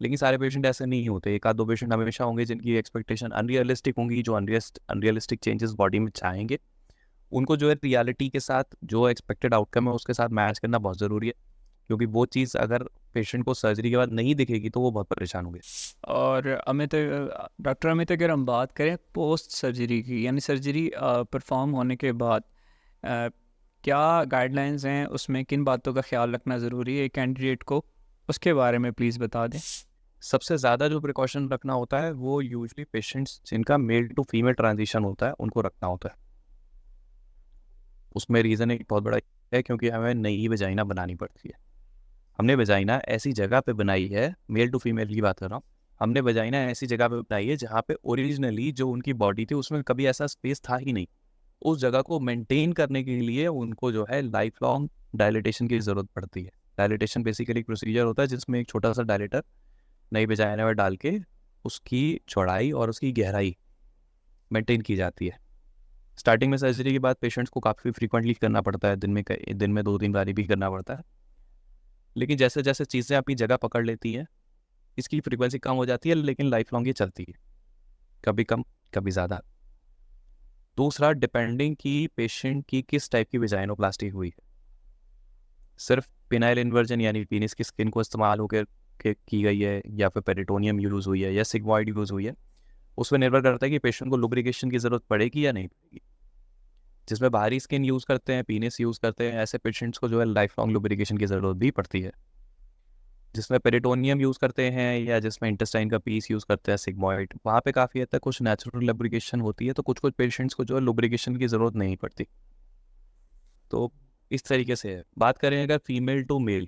Speaker 1: लेकिन सारे पेशेंट ऐसे नहीं होते। एक आध दो पेशेंट हमेशा होंगे जिनकी एक्सपेक्टेशन अनरियलिस्टिक होंगी, जो अनरियलिस्टिक चेंजेस बॉडी में चाहेंगे। उनको जो है रियलिटी के साथ जो एक्सपेक्टेड आउटकम है उसके साथ मैच करना बहुत ज़रूरी है, क्योंकि वो चीज़ अगर पेशेंट को सर्जरी के बाद नहीं दिखेगी तो वो बहुत परेशान होंगे।
Speaker 2: और अमित, डॉक्टर अमित, अगर हम बात करें पोस्ट सर्जरी की, यानी सर्जरी परफॉर्म होने के बाद, अ, क्या गाइडलाइंस हैं, उसमें किन बातों का ख्याल रखना ज़रूरी है कैंडिडेट को, उसके बारे में प्लीज़ बता दें।
Speaker 1: सबसे ज़्यादा जो प्रिकॉशन रखना होता है वो यूजुअली पेशेंट्स जिनका मेल टू फीमेल ट्रांजिशन होता है उनको रखना होता है। उसमें रीज़न एक बहुत बड़ा है, क्योंकि हमें नई वजाइना बनानी पड़ती है। हमने वजाइना ऐसी जगह पे बनाई है, मेल टू फीमेल की बात कर रहा हूँ, हमने वजाइना ऐसी जगह पे बनाई है जहाँ पे ओरिजिनली जो उनकी बॉडी थी उसमें कभी ऐसा स्पेस था ही नहीं। उस जगह को मेंटेन करने के लिए उनको जो है लाइफ लॉन्ग डायलिटेशन की ज़रूरत पड़ती है। डायलिटेशन बेसिकली एक प्रोसीजर होता है जिसमें एक छोटा सा डायलेटर नई वजाइना में डाल के उसकी चौड़ाई और उसकी गहराई मेंटेन की जाती है। स्टार्टिंग में सर्जरी के बाद पेशेंट्स को काफ़ी फ्रीक्वेंटली करना पड़ता है, दिन में 2-3 बारी भी करना पड़ता है। लेकिन जैसे जैसे चीज़ें अपनी जगह पकड़ लेती हैं इसकी फ्रीक्वेंसी कम हो जाती है, लेकिन लाइफ लॉन्ग ये चलती है, कभी कम कभी ज़्यादा। दूसरा, डिपेंडिंग कि पेशेंट की किस टाइप की वेजाइनोप्लास्टी हुई है। सिर्फ पिनाइल इन्वर्जन यानी पीनिस की स्किन को इस्तेमाल होकर की गई है, या फिर पेरिटोनियम यूज़ हुई है, या सिग्मॉइड यूज़ हुई है, उसमें निर्भर करता है कि पेशेंट को लुब्रिकेशन की ज़रूरत पड़ेगी या नहीं पड़ेगी। जिसमें बाहरी स्किन यूज़ करते हैं, पीनिस यूज़ करते हैं, ऐसे पेशेंट्स को जो है लाइफ लॉन्ग लुब्रिकेशन की ज़रूरत भी पड़ती है। जिसमें पेरिटोनियम यूज़ करते हैं या जिसमें इंटेस्टाइन का पीस यूज़ करते हैं, सिग्मॉइड, वहाँ पे काफ़ी हद तक कुछ नेचुरल लुब्रिकेशन होती है, तो कुछ कुछ पेशेंट्स को जो है लुब्रिकेशन की ज़रूरत नहीं पड़ती। तो इस तरीके से है। बात करें अगर फीमेल टू मेल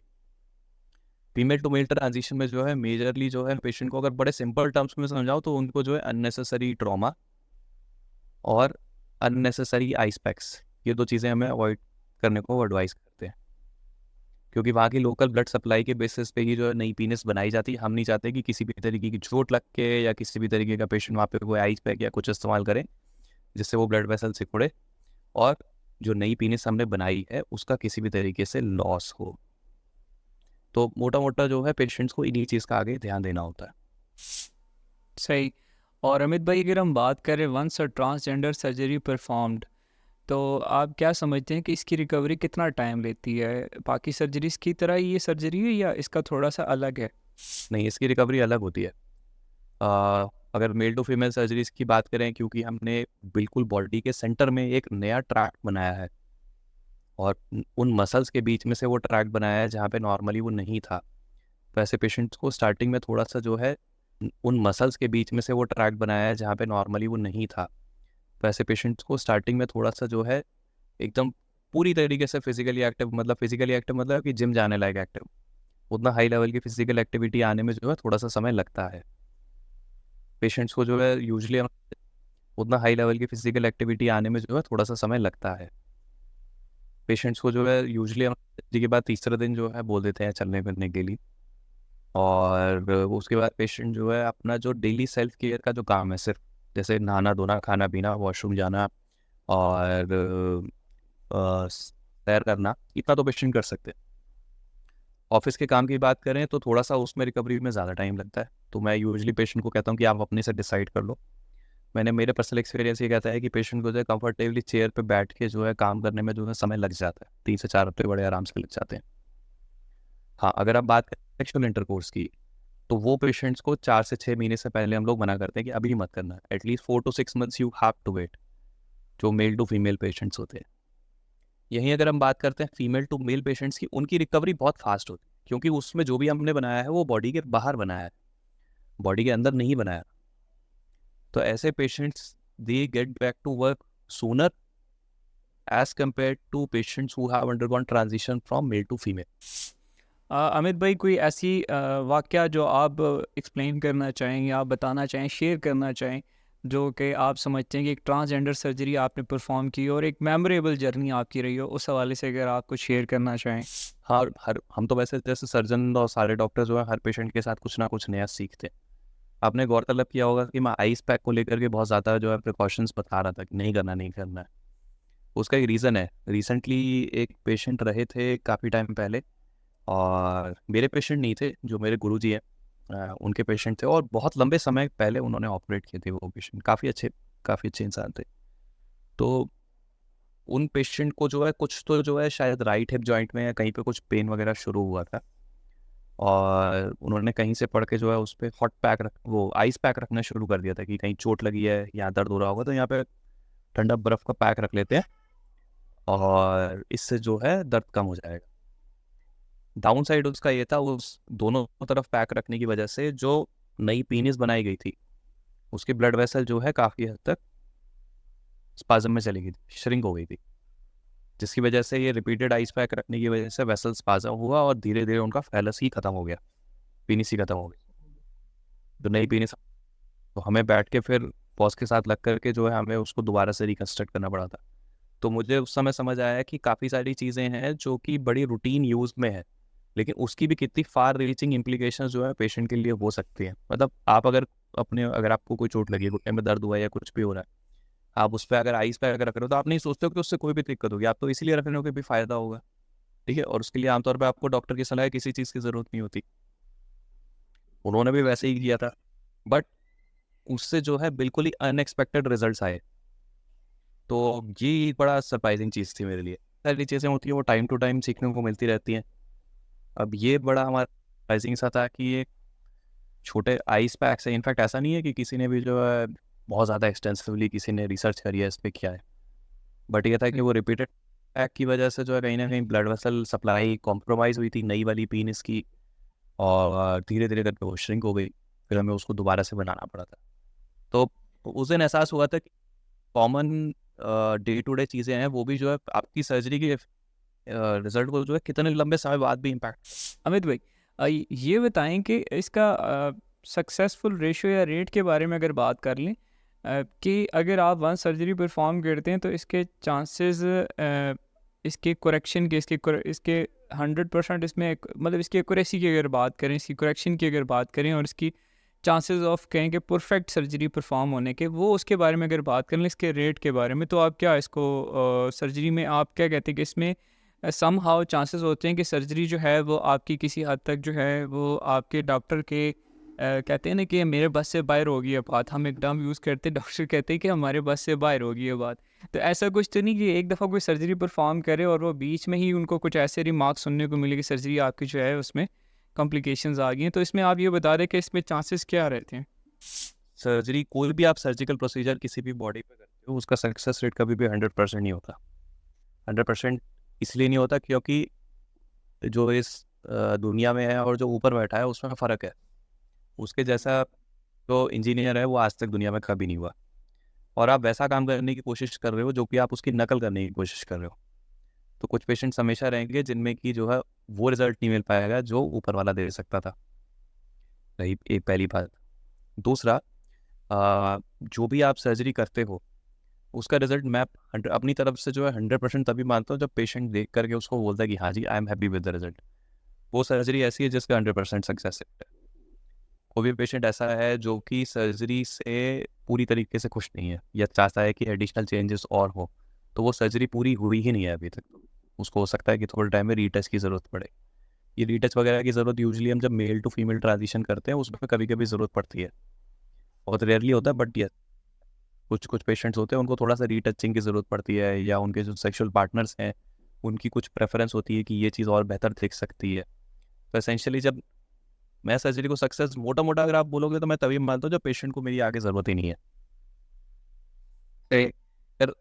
Speaker 1: ट्रांजिशन में जो है मेजरली जो है पेशेंट को अगर बड़े सिंपल टर्म्स में समझाओ तो उनको जो है अननेसेसरी ट्रॉमा और अननेसेसरी आइस पैक्स, ये दो चीज़ें हमें अवॉइड करने को एडवाइस करते हैं, क्योंकि वहाँ की लोकल ब्लड सप्लाई के बेसिस पे ही जो है नई पीनिस बनाई जाती है। हम नहीं चाहते कि किसी भी तरीके की चोट लग के या किसी भी तरीके का पेशेंट वहाँ पे कोई आइस पैक या कुछ इस्तेमाल करे जिससे वो ब्लड वेसल सिकुड़े और जो नई पीनिस हमने बनाई है उसका किसी भी तरीके से लॉस हो। तो मोटा मोटा जो है पेशेंट्स को इन्हीं चीज़ का आगे ध्यान देना होता है।
Speaker 2: सही। और अमित भाई, अगर हम बात करें once a transgender surgery performed, तो आप क्या समझते हैं कि इसकी रिकवरी कितना टाइम लेती है? बाकी सर्जरीज की तरह ही ये सर्जरी है या इसका थोड़ा सा अलग है?
Speaker 1: नहीं, इसकी रिकवरी अलग होती है। अगर मेल टू फीमेल सर्जरीज की बात करें, क्योंकि हमने बिल्कुल बॉडी के सेंटर में एक नया ट्रैक बनाया है और उन मसल्स के बीच में से वो ट्रैक बनाया है जहाँ पे नॉर्मली वो नहीं था, वैसे पेशेंट्स को स्टार्टिंग में थोड़ा सा जो है उन मसल्स के बीच में से वो ट्रैक बनाया है जहाँ पे नॉर्मली वो नहीं था, वैसे पेशेंट्स को स्टार्टिंग में थोड़ा सा जो है एकदम पूरी तरीके से फिजिकली एक्टिव मतलब कि जिम जाने लायक एक्टिव, उतना हाई लेवल की फिजिकल एक्टिविटी आने में जो है थोड़ा सा समय लगता है। पेशेंट्स को जो है यूजली उतना हाई लेवल की फिजिकल एक्टिविटी आने में जो है थोड़ा सा समय लगता है। पेशेंट्स को जो है यूजली के बाद तीसरे दिन जो है बोल देते हैं चलने फिरने के लिए, और उसके बाद पेशेंट जो है अपना जो डेली सेल्फ केयर का जो काम है, सिर्फ जैसे नहाना धोना, खाना पीना, वॉशरूम जाना और सैर करना, इतना तो पेशेंट कर सकते हैं। ऑफिस के काम की बात करें तो थोड़ा सा उसमें रिकवरी में ज़्यादा टाइम लगता है, तो मैं यूजली पेशेंट को कहता हूँ कि आप अपने से डिसाइड कर लो। मेरे पर्सनल एक्सपीरियंस ये कहता है कि पेशेंट को जो है कंफर्टेबली चेयर पे बैठ के जो है काम करने में जो है समय लग जाता है, 3 से 4 हफ्ते बड़े आराम से लग जाते हैं। हाँ, अगर आप बात करें सेक्शुअल इंटरकोर्स की, तो वो पेशेंट्स को 4 से 6 महीने से पहले हम लोग मना करते हैं कि अभी मत करना, at least 4 to 6 months you have to wait, जो मेल टू फीमेल पेशेंट्स होते हैं। यहीं अगर हम बात करते हैं फीमेल टू मेल पेशेंट्स की, उनकी रिकवरी बहुत फास्ट होती है, क्योंकि उसमें जो भी हमने बनाया है वो बॉडी के बाहर बनाया है, बॉडी के अंदर नहीं बनाया। तो ऐसे patients they get back to work sooner as compare to patients who have undergone transition from male to female.
Speaker 2: Amit भाई, कोई ऐसी वाकया जो आप एक्सप्लेन करना चाहें या आप बताना चाहें, शेयर करना चाहें, जो कि आप समझते हैं कि एक ट्रांसजेंडर सर्जरी आपने परफॉर्म की और एक मेमोरेबल जर्नी आपकी रही हो, उस हवाले से अगर आप कुछ शेयर करना चाहें?
Speaker 1: हाँ, हर हम तो वैसे जैसे सर्जन और सारे डॉक्टर जो है हर पेशेंट के साथ कुछ ना कुछ नया सीखते हैं। आपने गौरतलब किया होगा कि मैं आइस पैक को लेकर के बहुत ज़्यादा जो है प्रिकॉशंस बता रहा था कि नहीं करना है। उसका एक रीज़न है। रिसेंटली एक पेशेंट रहे थे काफ़ी टाइम पहले, और मेरे पेशेंट नहीं थे, जो मेरे गुरुजी हैं उनके पेशेंट थे, और बहुत लंबे समय पहले उन्होंने ऑपरेट किए थे। वो पेशेंट काफ़ी अच्छे इंसान थे। तो उन पेशेंट को जो है कुछ तो जो है शायद राइट हिप जॉइंट में या कहीं पे कुछ पेन वगैरह शुरू हुआ था, और उन्होंने कहीं से पढ़ के जो है उस पर हॉट पैक वो आइस पैक रखना शुरू कर दिया था कि कहीं चोट लगी है, यहाँ दर्द हो रहा होगा तो यहाँ पे ठंडा बर्फ़ का पैक रख लेते हैं और इससे जो है दर्द कम हो जाएगा। डाउन साइड उसका ये था, उस दोनों तरफ पैक रखने की वजह से जो नई पीनिस बनाई गई थी उसकी ब्लड वेसल जो है काफ़ी हद तक स्पाज्म में चली गई थी, श्रिंक हो गई थी, जिसकी वजह से ये रिपीटेड आइस पैक रखने की वजह से वेसल स्पाज्म हुआ और धीरे धीरे उनका फैलस ही खत्म हो गया, पीनिस ही खत्म हो गई। तो नई पीनिस, तो हमें बैठ के फिर पॉज के साथ लग करके जो है हमें उसको दोबारा से रिकन्स्ट्रक्ट करना पड़ा था। तो मुझे उस समय समझ आया कि काफ़ी सारी चीज़ें हैं जो कि बड़ी रूटीन यूज़ में है, लेकिन उसकी भी कितनी फार रीचिंग इम्प्लीकेशन जो है पेशेंट के लिए हो सकती है। मतलब आप अगर आपको कोई चोट लगी है, घुटने में दर्द हुआ है या कुछ भी हो रहा है, आप उस पर अगर आइस पैक रख रहे हो तो आप नहीं सोचते हो कि उससे कोई भी दिक्कत होगी, आप तो इसीलिए रख रहे हो कि भी फायदा होगा। ठीक है, और उसके लिए आमतौर पर आपको डॉक्टर की सलाह किसी चीज़ की ज़रूरत नहीं होती, उन्होंने भी वैसे ही किया था, बट उससे जो है बिल्कुल ही अनएक्सपेक्टेड रिजल्ट्स आए। तो ये एक बड़ा सरप्राइजिंग चीज़ थी मेरे लिए। सारी चीज़ें होती हैं वो टाइम टू टाइम सीखने को मिलती रहती हैं। अब ये बड़ा हमारा सरप्राइजिंग सा था कि ये छोटे आइस पैक्स है। इनफैक्ट ऐसा नहीं है कि किसी ने भी जो है बहुत ज़्यादा एक्सटेंसिवली किसी ने रिसर्च करी है इस पे किया है, बट ये था कि वो रिपीटेड पैक की वजह से जो है कहीं ना कहीं ब्लड वेसल सप्लाई कॉम्प्रोमाइज़ हुई थी नई वाली पीन इसकी, और धीरे धीरे करके वो श्रिंक हो गई। फिर हमें उसको दोबारा से बनाना पड़ा था। तो उस दिन एहसास हुआ था कि कॉमन डे टू डे चीज़ें हैं वो भी जो है आपकी सर्जरी के रिजल्ट को जो है कितने लंबे समय बाद भी इम्पैक्ट।
Speaker 2: अमित भाई, ये बताएं कि इसका सक्सेसफुल रेशियो या रेट के बारे में अगर बात कर लें, कि अगर आप वन सर्जरी परफॉर्म करते हैं तो इसके चांसेस, इसके करेक्शन के, इसके 100% इसमें मतलब इसकी एक्यूरेसी की अगर बात करें, इसकी करेक्शन की अगर बात करें, और इसकी चांसेस ऑफ कहें कि परफेक्ट सर्जरी परफॉर्म होने के, वो उसके बारे में अगर बात करें, इसके रेट के बारे में, तो आप क्या इसको सर्जरी में आप क्या कहते हैं कि इसमें सम हाउ चांसेस होते हैं कि सर्जरी जो है वो आपकी किसी हद तक जो है वो आपके डॉक्टर के कहते हैं ना कि मेरे बस से बाहर हो गई है बात, हम एक टर्म यूज़ करते हैं, डॉक्टर कहते हैं कि हमारे बस से बाहर हो गई है बात। तो ऐसा कुछ तो नहीं कि एक दफ़ा कोई सर्जरी परफॉर्म करे और वो बीच में ही उनको कुछ ऐसे रिमार्क्स सुनने को मिले कि सर्जरी आपकी जो है उसमें कॉम्प्लिकेशंस आ गई हैं। तो इसमें आप ये बता दें कि इसमें चांसेस क्या रहते हैं?
Speaker 1: सर्जरी कोई भी आप सर्जिकल प्रोसीजर किसी भी बॉडी पे करते हो उसका सक्सेस रेट कभी भी 100% नहीं होता। 100% इसलिए नहीं होता क्योंकि जो इस दुनिया में है और जो ऊपर बैठा है उसमें फ़र्क है। उसके जैसा जो इंजीनियर है वो आज तक दुनिया में कभी नहीं हुआ, और आप वैसा काम करने की कोशिश कर रहे हो जो कि आप उसकी नकल करने की कोशिश कर रहे हो। तो कुछ पेशेंट्स हमेशा रहेंगे जिनमें कि जो है वो रिजल्ट नहीं मिल पाएगा जो ऊपर वाला दे सकता था। रही एक पहली बात। दूसरा, जो भी आप सर्जरी करते हो उसका रिजल्ट मैं अपनी तरफ से जो है 100% तभी मानता हूँ जब पेशेंट देख करके उसको बोलता है कि हाँ जी I am happy with the result. वो सर्जरी ऐसी है जिसका 100% सक्सेस है। कोई भी पेशेंट ऐसा है जो कि सर्जरी से पूरी तरीके से खुश नहीं है या चाहता है कि एडिशनल चेंजेस और हो, तो वो सर्जरी पूरी हुई ही नहीं है अभी तक। उसको हो सकता है कि थोड़े टाइम में रीटच की ज़रूरत पड़े। ये रीटच वगैरह की ज़रूरत यूजुअली हम जब मेल टू फीमेल ट्रांजिशन करते हैं उसमें कभी कभी ज़रूरत पड़ती है, बहुत रेयरली होता है, बट ये कुछ कुछ पेशेंट्स होते हैं उनको थोड़ा सा रीटचिंग की ज़रूरत पड़ती है, या उनके जो सेक्सुअल पार्टनर्स हैं उनकी कुछ प्रेफरेंस होती है कि ये चीज़ और बेहतर दिख सकती है। तो एसेंशियली जब मैं सर्जरी को सक्सेस मोटा मोटा अगर आप बोलोगे तो मैं तभी मानता हूँ जब पेशेंट को मेरी आगे ज़रूरत ही नहीं है। फिर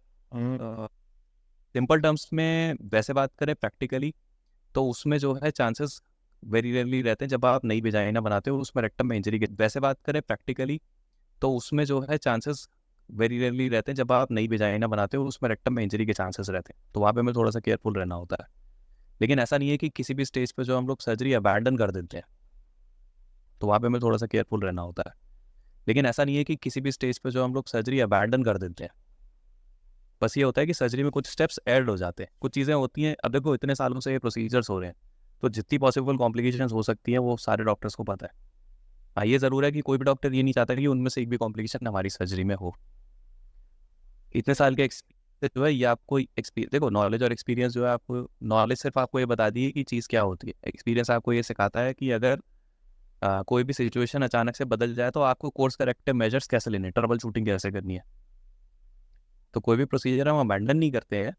Speaker 1: सिंपल टर्म्स में वैसे बात करें प्रैक्टिकली, तो उसमें जो है चांसेस वेरी रेयरली रहते हैं जब आप नई वेजाइना बनाते हो उसमें रेक्टम में इंजरी के। वैसे बात करें प्रैक्टिकली, तो उसमें जो है चांसेस वेरी रेयरली रहते हैं जब आप नई वेजाइना बनाते हो उसमें रेक्टम में इंजरी के चांसेस रहते हैं, तो वहाँ पे हमें थोड़ा सा केयरफुल रहना होता है। लेकिन ऐसा नहीं है कि किसी भी स्टेज पे जो हम लोग सर्जरी अबैंडन कर देते हैं, तो वहाँ पे हमें थोड़ा सा केयरफुल रहना होता है। लेकिन ऐसा नहीं है कि किसी भी स्टेज पे जो हम लोग सर्जरी अबैंडन कर देते हैं। बस ये होता है कि सर्जरी में कुछ स्टेप्स ऐड हो जाते हैं, कुछ चीज़ें होती हैं। अब देखो इतने सालों से ये प्रोसीजर्स हो रहे हैं, तो जितनी पॉसिबल कॉम्प्लिकेशंस हो सकती हैं वो सारे डॉक्टर्स को पता है। हाँ, ये ज़रूर है कि कोई भी डॉक्टर ये नहीं चाहता कि उनमें से एक भी कॉम्प्लिकेशन हमारी सर्जरी में हो। इतने साल के एक्सपीरियंस जो है ये आपको देखो, नॉलेज और एक्सपीरियंस जो है आपको, नॉलेज सिर्फ आपको ये बता दी है कि चीज़ क्या होती है, एक्सपीरियंस आपको ये सिखाता है कि अगर कोई भी सिचुएशन अचानक से बदल जाए तो आपको कोर्स करेक्टिव मेजर्स कैसे लेने, ट्रबल शूटिंग कैसे करनी है। तो कोई भी प्रोसीजर हम अबैंडन नहीं करते हैं,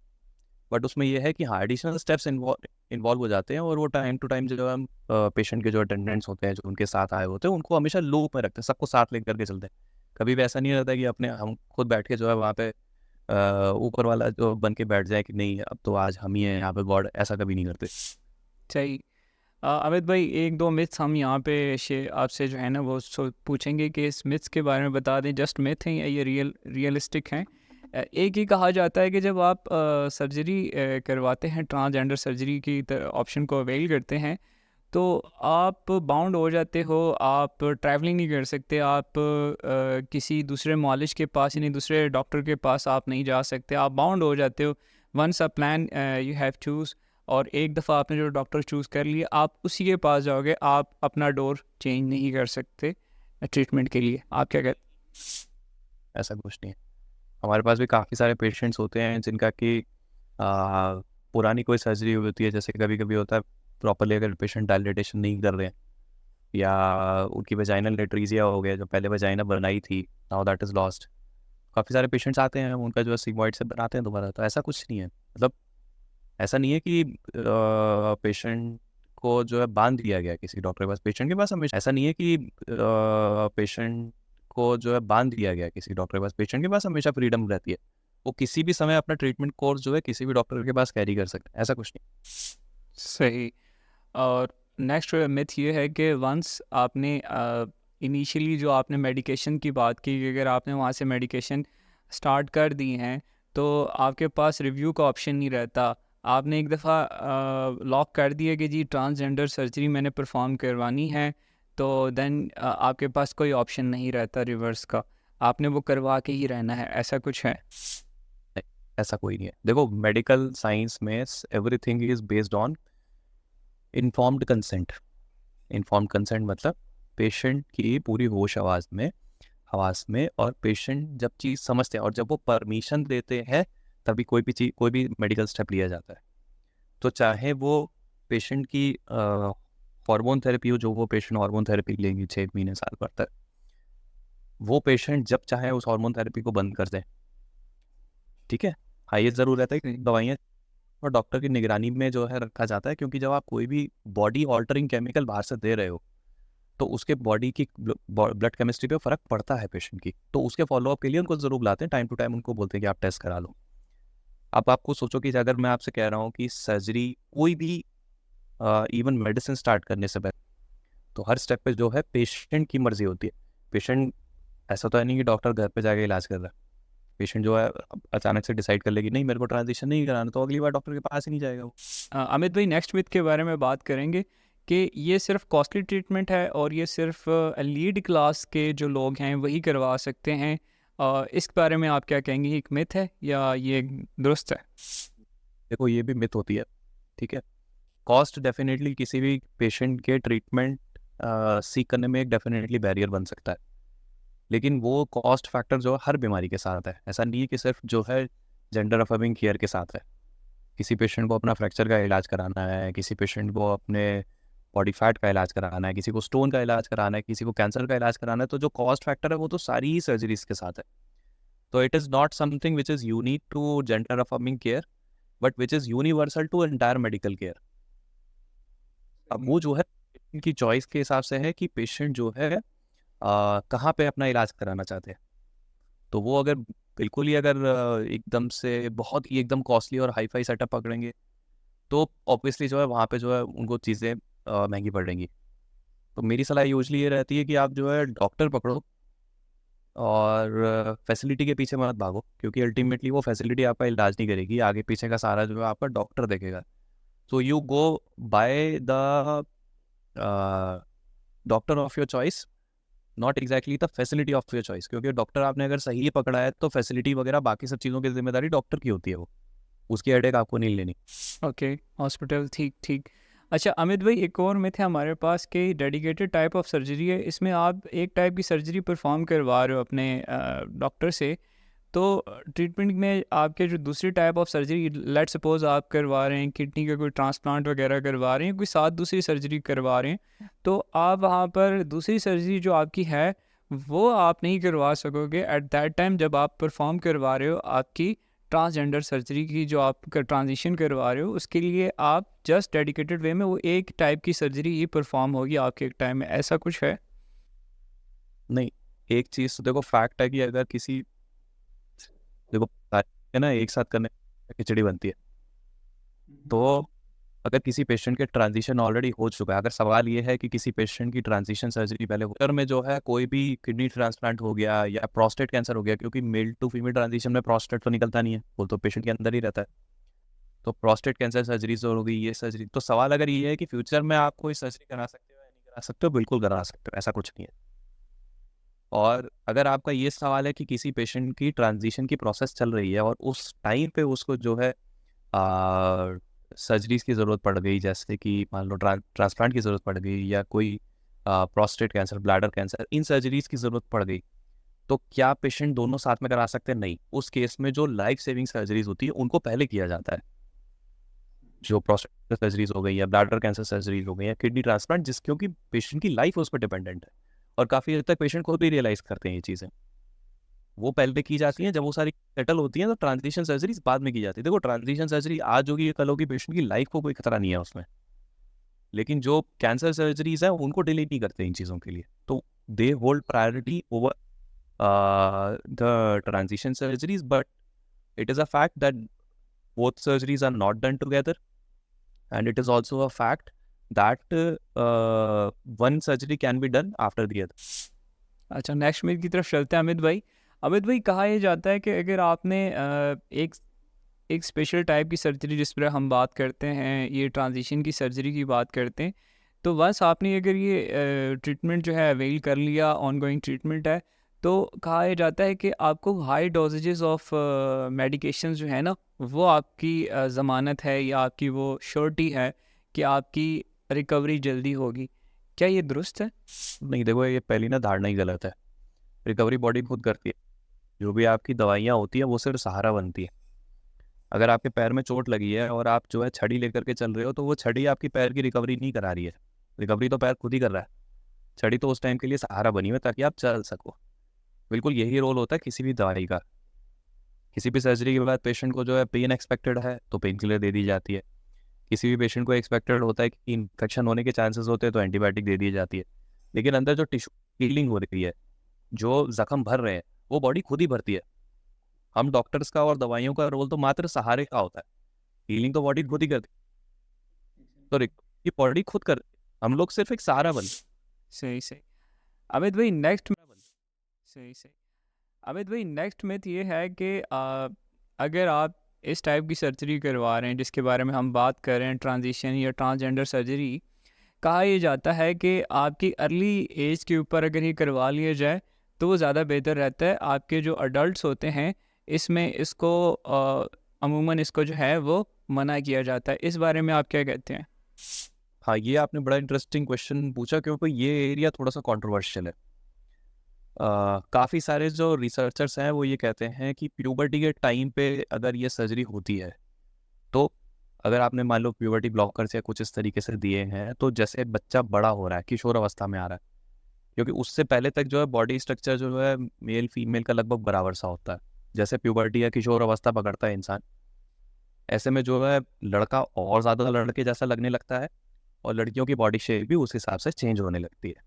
Speaker 1: बट उसमें यह है कि हाँ एडिशनल स्टेप्स इन्वॉल्व हो जाते हैं, और वो टाइम टू टाइम जो हम पेशेंट के जो अटेंडेंट्स होते हैं जो उनके साथ आए होते हैं उनको हमेशा लूप में रखते हैं, सबको साथ लेकर के चलते हैं। कभी भी ऐसा नहीं रहता कि अपने हम खुद बैठ के जो है वहाँ पे ऊपर वाला जो बन के बैठ जाए कि नहीं अब तो आज हम ही हैं यहाँ पे गॉड, ऐसा कभी नहीं करते।
Speaker 2: सही। अमित भाई, एक दो मिथ्स हम यहाँ पे आपसे जो है ना वो पूछेंगे कि इस मिथ्स के बारे में बता दें, जस्ट मिथ हैं या ये रियलिस्टिक हैं। एक ही कहा जाता है कि जब आप सर्जरी करवाते हैं, ट्रांसजेंडर सर्जरी की ऑप्शन को अवेल करते हैं, तो आप बाउंड हो जाते हो, आप ट्रैवलिंग नहीं कर सकते, आप किसी दूसरे मॉलिज के पास यानी दूसरे डॉक्टर के पास आप नहीं जा सकते, आप बाउंड हो जाते हो। Once a plan you have choose, और एक दफ़ा आपने जो डॉक्टर चूज़ कर लिया आप उसी के पास जाओगे, आप अपना डोर चेंज नहीं कर सकते ट्रीटमेंट के लिए। आप क्या कहते?
Speaker 1: ऐसा कुछ नहीं है। हमारे पास भी काफ़ी सारे पेशेंट्स होते हैं जिनका कि पुरानी कोई सर्जरी हुई होती है, जैसे कभी कभी होता है प्रॉपरली अगर पेशेंट डायलिटेशन नहीं कर रहे हैं या उनकी वेजाइनल एट्रीजिया हो गया, जो पहले वेजाइना बनाई थी, नाउ दैट इज़ लॉस्ट। काफ़ी सारे पेशेंट्स आते हैं, उनका जो है सिग्मॉइड से बनाते हैं दोबारा। तो ऐसा कुछ नहीं है, मतलब ऐसा नहीं है कि पेशेंट को जो है बांध दिया गया किसी डॉक्टर के पास। पेशेंट के पास हमेशा, ऐसा नहीं है कि पेशेंट को जो है बांध दिया गया किसी डॉक्टर के पास। पेशेंट के पास हमेशा फ्रीडम रहती है, वो किसी भी समय अपना ट्रीटमेंट कोर्स जो है किसी भी डॉक्टर के पास कैरी कर सकते हैं, ऐसा कुछ नहीं।
Speaker 2: सही। और नेक्स्ट मिथ ये है कि वंस आपने इनिशियली जो आपने मेडिकेशन की बात की कि अगर आपने वहाँ से मेडिकेशन स्टार्ट कर दी हैं तो आपके पास रिव्यू का ऑप्शन नहीं रहता। आपने एक दफ़ा लॉक कर दिया कि जी ट्रांसजेंडर सर्जरी मैंने परफॉर्म करवानी है, तो देन आपके पास कोई ऑप्शन नहीं रहता रिवर्स का, आपने वो करवा के ही रहना है, ऐसा कुछ है?
Speaker 1: नहीं, ऐसा कोई नहीं है। देखो, मेडिकल साइंस में everything is based on informed consent. Informed consent मतलब पेशेंट की पूरी होश हवास में और पेशेंट जब चीज़ समझते हैं और जब वो परमिशन देते हैं, तभी कोई भी चीज़, कोई भी मेडिकल स्टेप लिया जाता है। तो चाहे वो पेशेंट की हार्मोन थेरेपी हो, जो वो पेशेंट हार्मोन थेरेपी लेंगे 6 महीने साल भर तक, वो पेशेंट जब चाहे उस हार्मोन थेरेपी को बंद कर दें। ठीक है, हाँ ये ज़रूर रहता है कि दवाइयाँ और डॉक्टर की निगरानी में जो है रखा जाता है, क्योंकि जब आप कोई भी बॉडी ऑल्टरिंग केमिकल बाहर से दे रहे हो तो उसके बॉडी की ब्लड केमिस्ट्री पे फ़र्क पड़ता है पेशेंट की। तो उसके फॉलोअप के लिए उनको ज़रूर बुलाते हैं, टाइम टू टाइम उनको बोलते हैं कि आप टेस्ट करा लो। अब आपको सोचो कि अगर मैं आपसे कह रहा हूँ कि सर्जरी, कोई भी इवन मेडिसिन स्टार्ट करने से पहले, तो हर स्टेप पे जो है पेशेंट की मर्जी होती है। पेशेंट, ऐसा तो है नहीं कि डॉक्टर घर पे जाके इलाज कर रहा है। पेशेंट जो है अचानक से डिसाइड कर लेगी नहीं मेरे को ट्रांजिशन नहीं कराना, तो अगली बार डॉक्टर के पास ही नहीं जाएगा वो।
Speaker 2: अमित भाई, नेक्स्ट मिथ के बारे में बात करेंगे कि ये सिर्फ कॉस्टली ट्रीटमेंट है और ये सिर्फ लीड क्लास के जो लोग हैं वही करवा सकते हैं। इस बारे में आप क्या कहेंगे, एक मिथ है या ये दुरुस्त है?
Speaker 1: देखो, ये भी मिथ होती है, ठीक है। कॉस्ट डेफिनेटली किसी भी पेशेंट के ट्रीटमेंट सीख करने में एक डेफिनेटली बैरियर बन सकता है, लेकिन वो कॉस्ट फैक्टर जो है हर बीमारी के साथ है। ऐसा नहीं है कि सिर्फ जो है जेंडर अफर्मिंग केयर के साथ है। किसी पेशेंट को अपना फ्रैक्चर का इलाज कराना है, किसी पेशेंट को अपने बॉडी फैट का इलाज कराना है, किसी को स्टोन का इलाज कराना है, किसी को कैंसर का इलाज कराना है, तो जो कॉस्ट फैक्टर है वो तो सारी ही सर्जरीज के साथ है। तो it is not something which is unique to gender affirming care, but which is universal to entire medical care. अब वो जो है इनकी चॉइस के हिसाब से है कि पेशेंट जो है कहाँ पे अपना इलाज कराना चाहते हैं। तो वो अगर बिल्कुल ही अगर एकदम से बहुत ही एकदम कॉस्टली और हाई फाई सेटअप पकड़ेंगे, तो ऑब्वियसली जो है वहाँ पे जो है उनको चीज़ें महंगी पड़ेंगी। तो मेरी सलाह यूजली ये रहती है कि आप जो है डॉक्टर पकड़ो और फैसिलिटी के पीछे मत भागो, क्योंकि अल्टीमेटली वो फैसिलिटी आपका इलाज नहीं करेगी, आगे पीछे का सारा जो है आपका डॉक्टर देखेगा। So you go by the doctor of your choice, not exactly the facility of your choice, क्योंकि डॉक्टर आपने अगर सही पकड़ा है तो फैसिलिटी वगैरह बाकी सब चीज़ों की जिम्मेदारी डॉक्टर की होती है, वो उसकी हेडेक आपको नहीं लेनी।
Speaker 2: ओके, हॉस्पिटल, ठीक ठीक। अच्छा अमित भाई, एक और मिथ है हमारे पास कि डेडिकेटेड टाइप ऑफ सर्जरी है, इसमें आप एक टाइप की सर्जरी परफॉर्म करवा रहे हो अपने डॉक्टर से, तो ट्रीटमेंट में आपके जो दूसरी type of surgery, let suppose आप करवा रहे हैं किडनी का कोई ट्रांसप्लांट वगैरह करवा रहे हैं, कोई साथ दूसरी सर्जरी करवा रहे हैं, तो आप वहाँ पर दूसरी सर्जरी जो आपकी है वो आप नहीं करवा सकोगे एट दैट टाइम जब आप परफॉर्म करवा रहे हो आपकी ट्रांसजेंडर सर्जरी की, जो आप ट्रांजिशन करवा रहे हो उसके लिए आप जस्ट डेडिकेटेड वे में वो एक टाइप की सर्जरी ही परफॉर्म होगी आपके एक टाइम में, ऐसा कुछ है?
Speaker 1: नहीं, एक चीज़ तो देखो, फैक्ट है कि अगर किसी, देखो है ना, एक साथ करने से खिचड़ी बनती है। तो अगर किसी पेशेंट के ट्रांजिशन ऑलरेडी हो चुका है, अगर सवाल ये है कि किसी पेशेंट की ट्रांजिशन सर्जरी पहले हो, अगर में जो है कोई भी किडनी ट्रांसप्लांट हो गया या प्रोस्टेट कैंसर हो गया, क्योंकि मेल टू फीमेल ट्रांजिशन में प्रोस्टेट तो निकलता नहीं है, वो तो पेशेंट के अंदर ही रहता है। तो प्रोस्टेट कैंसर सर्जरी जो हो गई, ये सर्जरी, तो सवाल अगर ये है कि फ्यूचर में आप कोई सर्जरी करा सकते हो या नहीं करा सकते हो, बिल्कुल करा सकते हो, ऐसा कुछ नहीं है। और अगर आपका ये सवाल है कि किसी पेशेंट की ट्रांजिशन की प्रोसेस चल रही है और उस टाइम पे उसको जो है सर्जरीज की ज़रूरत पड़ गई, जैसे कि मान लो ट्रांसप्लांट की ज़रूरत पड़ गई या कोई प्रोस्टेट कैंसर, ब्लैडर कैंसर, इन सर्जरीज की ज़रूरत पड़ गई, तो क्या पेशेंट दोनों साथ में करा सकते हैं? नहीं। उस केस में जो लाइफ सेविंग सर्जरीज होती है उनको पहले किया जाता है। जो प्रोस्टेट सर्जरीज हो गई या ब्लैडर कैंसर सर्जरीज हो गई या किडनी ट्रांसप्लांट, जिस क्योंकि पेशेंट की लाइफ उस पर डिपेंडेंट है और काफ़ी हद तक पेशेंट खुद भी रियलाइज़ करते हैं ये चीज़ें। वो पहले की जाती हैं, जब वो सारी सेटल होती हैं तो ट्रांजिशन सर्जरीज बाद में की जाती है। देखो ट्रांजिशन सर्जरी आज होगी कल होगी, पेशेंट की लाइफ को कोई खतरा नहीं है उसमें, लेकिन जो कैंसर सर्जरीज हैं उनको डिले नहीं करते इन चीज़ों के लिए, तो they hold priority over the transition surgeries. But it is a fact that both surgeries are not done together, and it is also a fact that one surgery can be done after the other.
Speaker 2: अच्छा, next myth की तरफ चलते हैं अमित भाई। अमित भाई, कहा यह जाता है कि अगर आपने एक एक स्पेशल टाइप की सर्जरी, जिस पर हम बात करते हैं, ये ट्रांजिशन की सर्जरी की बात करते हैं, तो बस आपने अगर ये ट्रीटमेंट जो है अवेल कर लिया, ऑनगोइंग ट्रीटमेंट है, तो कहा यह जाता है कि आपको हाई डोजेजेस ऑफ मेडिकेशन जो है ना, वो आपकी ज़मानत है या आपकी वो श्योरिटी है कि आपकी रिकवरी जल्दी होगी। क्या ये दुरुस्त है?
Speaker 1: नहीं, देखो ये पहली ना धारणा ही गलत है। रिकवरी बॉडी खुद करती है। जो भी आपकी दवाइयाँ होती हैं वो सिर्फ सहारा बनती है। अगर आपके पैर में चोट लगी है और आप जो है छड़ी लेकर के चल रहे हो, तो वो छड़ी आपकी पैर की रिकवरी नहीं करा रही है। रिकवरी तो पैर खुद ही कर रहा है। छड़ी तो उस टाइम के लिए सहारा बनी हुई है ताकि आप चल सको। बिल्कुल यही रोल होता है किसी भी दवाई का। किसी भी सर्जरी के बाद पेशेंट को जो है पेन एक्सपेक्टेड है तो पेन किलर दे दी जाती है। किसी भी पेशेंट को एक्सपेक्टेड होता है कि इन्फेक्शन होने के चांसेस होते हैं तो एंटीबायोटिक दे दी जाती है। लेकिन अंदर जो टिश्यू हीलिंग हो रही है, जो जख्म भर रहे हैं, वो बॉडी खुद ही भरती है। हम डॉक्टर्स का और दवाइयों का रोल तो मात्र सहारे का होता है। हीलिंग तो बॉडी खुद ही करती है, तो ये बॉडी खुद करती है, हम लोग सिर्फ एक सहारा बनते हैं।
Speaker 2: सही सही। अमित भाई, सही सही अमित भाई, नेक्स्ट मिथ ये है कि अगर आप इस टाइप की सर्जरी करवा रहे हैं जिसके बारे में हम बात कर रहे हैं, ट्रांजिशन या ट्रांसजेंडर सर्जरी, कहा यह जाता है कि आपकी अर्ली एज के ऊपर अगर ये करवा लिया जाए तो वो ज़्यादा बेहतर रहता है। आपके जो अडल्ट्स होते हैं, इसमें इसको अमूमन इसको जो है वो मना किया जाता है। इस बारे में आप क्या कहते हैं?
Speaker 1: हाँ, ये आपने बड़ा इंटरेस्टिंग क्वेश्चन पूछा क्योंकि ये एरिया थोड़ा सा कॉन्ट्रोवर्शियल है। काफ़ी सारे जो रिसर्चर्स हैं वो ये कहते हैं कि प्यूबर्टी के टाइम पे अगर ये सर्जरी होती है, तो अगर आपने मान लो प्यूबर्टी ब्लॉकर्स या कुछ इस तरीके से दिए हैं, तो जैसे बच्चा बड़ा हो रहा है, किशोर अवस्था में आ रहा है, क्योंकि उससे पहले तक जो है बॉडी स्ट्रक्चर जो है मेल फीमेल का लगभग बराबर सा होता है। जैसे प्यूबर्टी या किशोर अवस्था पकड़ता है इंसान, ऐसे में जो है लड़का और ज़्यादा लड़के जैसा लगने लगता है और लड़कियों की बॉडी शेप भी उस हिसाब से चेंज होने लगती है।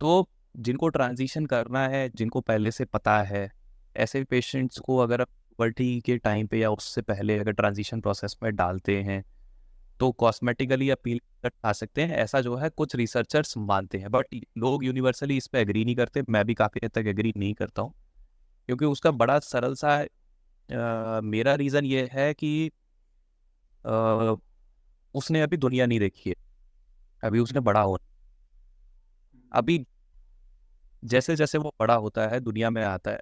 Speaker 1: तो जिनको ट्रांजिशन करना है, जिनको पहले से पता है, ऐसे पेशेंट्स को अगर आप पुबर्टी के टाइम पे या उससे पहले अगर ट्रांजिशन प्रोसेस में डालते हैं तो कॉस्मेटिकली अपील आ सकते हैं, ऐसा जो है कुछ रिसर्चर्स मानते हैं। बट लोग यूनिवर्सली इस पे एग्री नहीं करते। मैं भी काफ़ी हद तक एग्री नहीं करता हूँ, क्योंकि उसका बड़ा सरल सा मेरा रीज़न ये है कि अ, उसने अभी दुनिया नहीं देखी है, अभी उसने बड़ा हो, अभी जैसे जैसे वो बड़ा होता है दुनिया में आता है,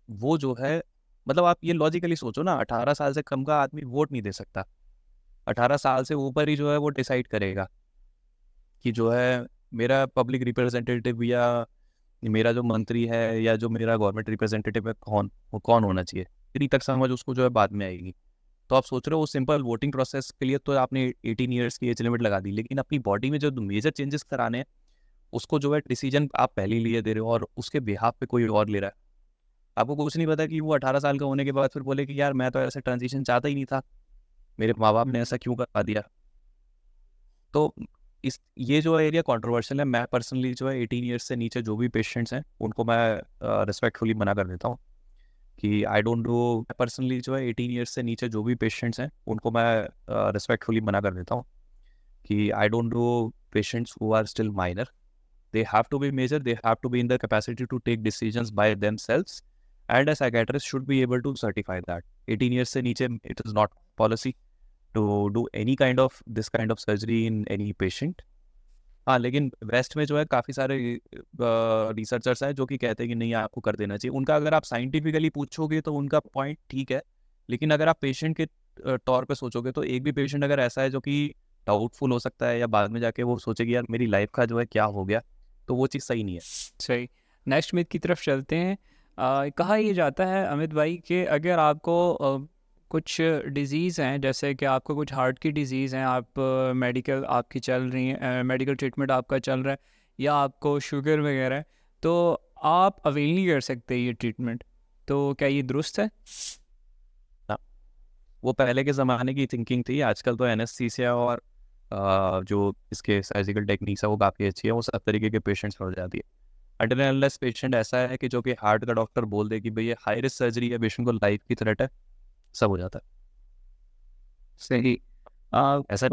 Speaker 1: वो जो है, मतलब आप ये लॉजिकली सोचो ना, 18 साल से कम का आदमी वोट नहीं दे सकता। 18 साल से ऊपर ही जो है वो डिसाइड करेगा कि जो है मेरा पब्लिक रिप्रेजेंटेटिव या मेरा जो मंत्री है या जो मेरा गवर्नमेंट रिप्रेजेंटेटिव है वो कौन होना चाहिए। इतनी तक समझ उसको जो है बाद में आएगी। तो आप सोच रहे हो सिंपल वोटिंग प्रोसेस के लिए तो आपने 18 ईयर्स की एज लिमिट लगा दी, लेकिन अपनी बॉडी में जो मेजर चेंजेस कराने हैं उसको जो है डिसीजन आप पहले ही लिए दे रहे हो और उसके बिहाफ पे कोई और ले रहा है। आपको कुछ नहीं पता कि वो 18 साल का होने के बाद फिर बोले कि यार मैं तो ऐसे ट्रांजिशन चाहता ही नहीं था, मेरे माँ बाप ने ऐसा क्यों करवा दिया। तो इस ये जो एरिया कंट्रोवर्शियल है। मैं पर्सनली जो है 18 ईयर्स से नीचे जो भी पेशेंट्स हैं उनको मैं रिस्पेक्टफुली मना कर देता हूँ कि आई डोंट डू। पर्सनली जो है 18 ईयर्स से नीचे जो भी पेशेंट्स हैं उनको मैं रिस्पेक्टफुली मना कर देता हूँ कि I don't do patients who are still minor. They have to be major, they have to be in the capacity to take decisions by themselves, and a psychiatrist should be able to certify that. 18 years से नीचे it is not policy to do any kind of this kind of surgery in any patient. हाँ, लेकिन waste में जो है काफ़ी सारे researchers हैं जो कि कहते हैं कि नहीं आपको कर देना चाहिए। उनका अगर आप साइंटिफिकली पूछोगे तो उनका पॉइंट ठीक है, लेकिन अगर आप पेशेंट के तौर पे सोचोगे तो एक भी पेशेंट अगर ऐसा है जो कि डाउटफुल हो सकता है या बाद में जाके वो सोचे कि यार मेरी लाइफ का जो है क्या हो गया, तो वो चीज़ सही नहीं है।
Speaker 2: सही। नेक्स्ट मिथ की तरफ चलते हैं। कहा यह जाता है अमित भाई कि अगर आपको कुछ डिज़ीज़ हैं, जैसे कि आपको कुछ हार्ट की डिज़ीज़ हैं, आप मेडिकल आपकी चल रही है, मेडिकल ट्रीटमेंट आपका चल रहा है, या आपको शुगर वगैरह है, तो आप अवेल नहीं कर सकते ये ट्रीटमेंट, तो क्या ये दुरुस्त है?
Speaker 1: ना, वो पहले के ज़माने की थिंकिंग थी। आजकल तो एनेस्थीसिया और जो इसके सर्जिकल टेक्निक्स है वो काफ़ी अच्छी है, वो सब तरीके के पेशेंट्स हो जाती है। अनटिल अनलेस पेशेंट ऐसा है कि जो कि हार्ट का डॉक्टर बोल दे कि भाई ये हाई रिस्क सर्जरी है, पेशेंट को लाइफ की थ्रेट है, सब हो जाता है।
Speaker 2: सही।
Speaker 1: ऐसा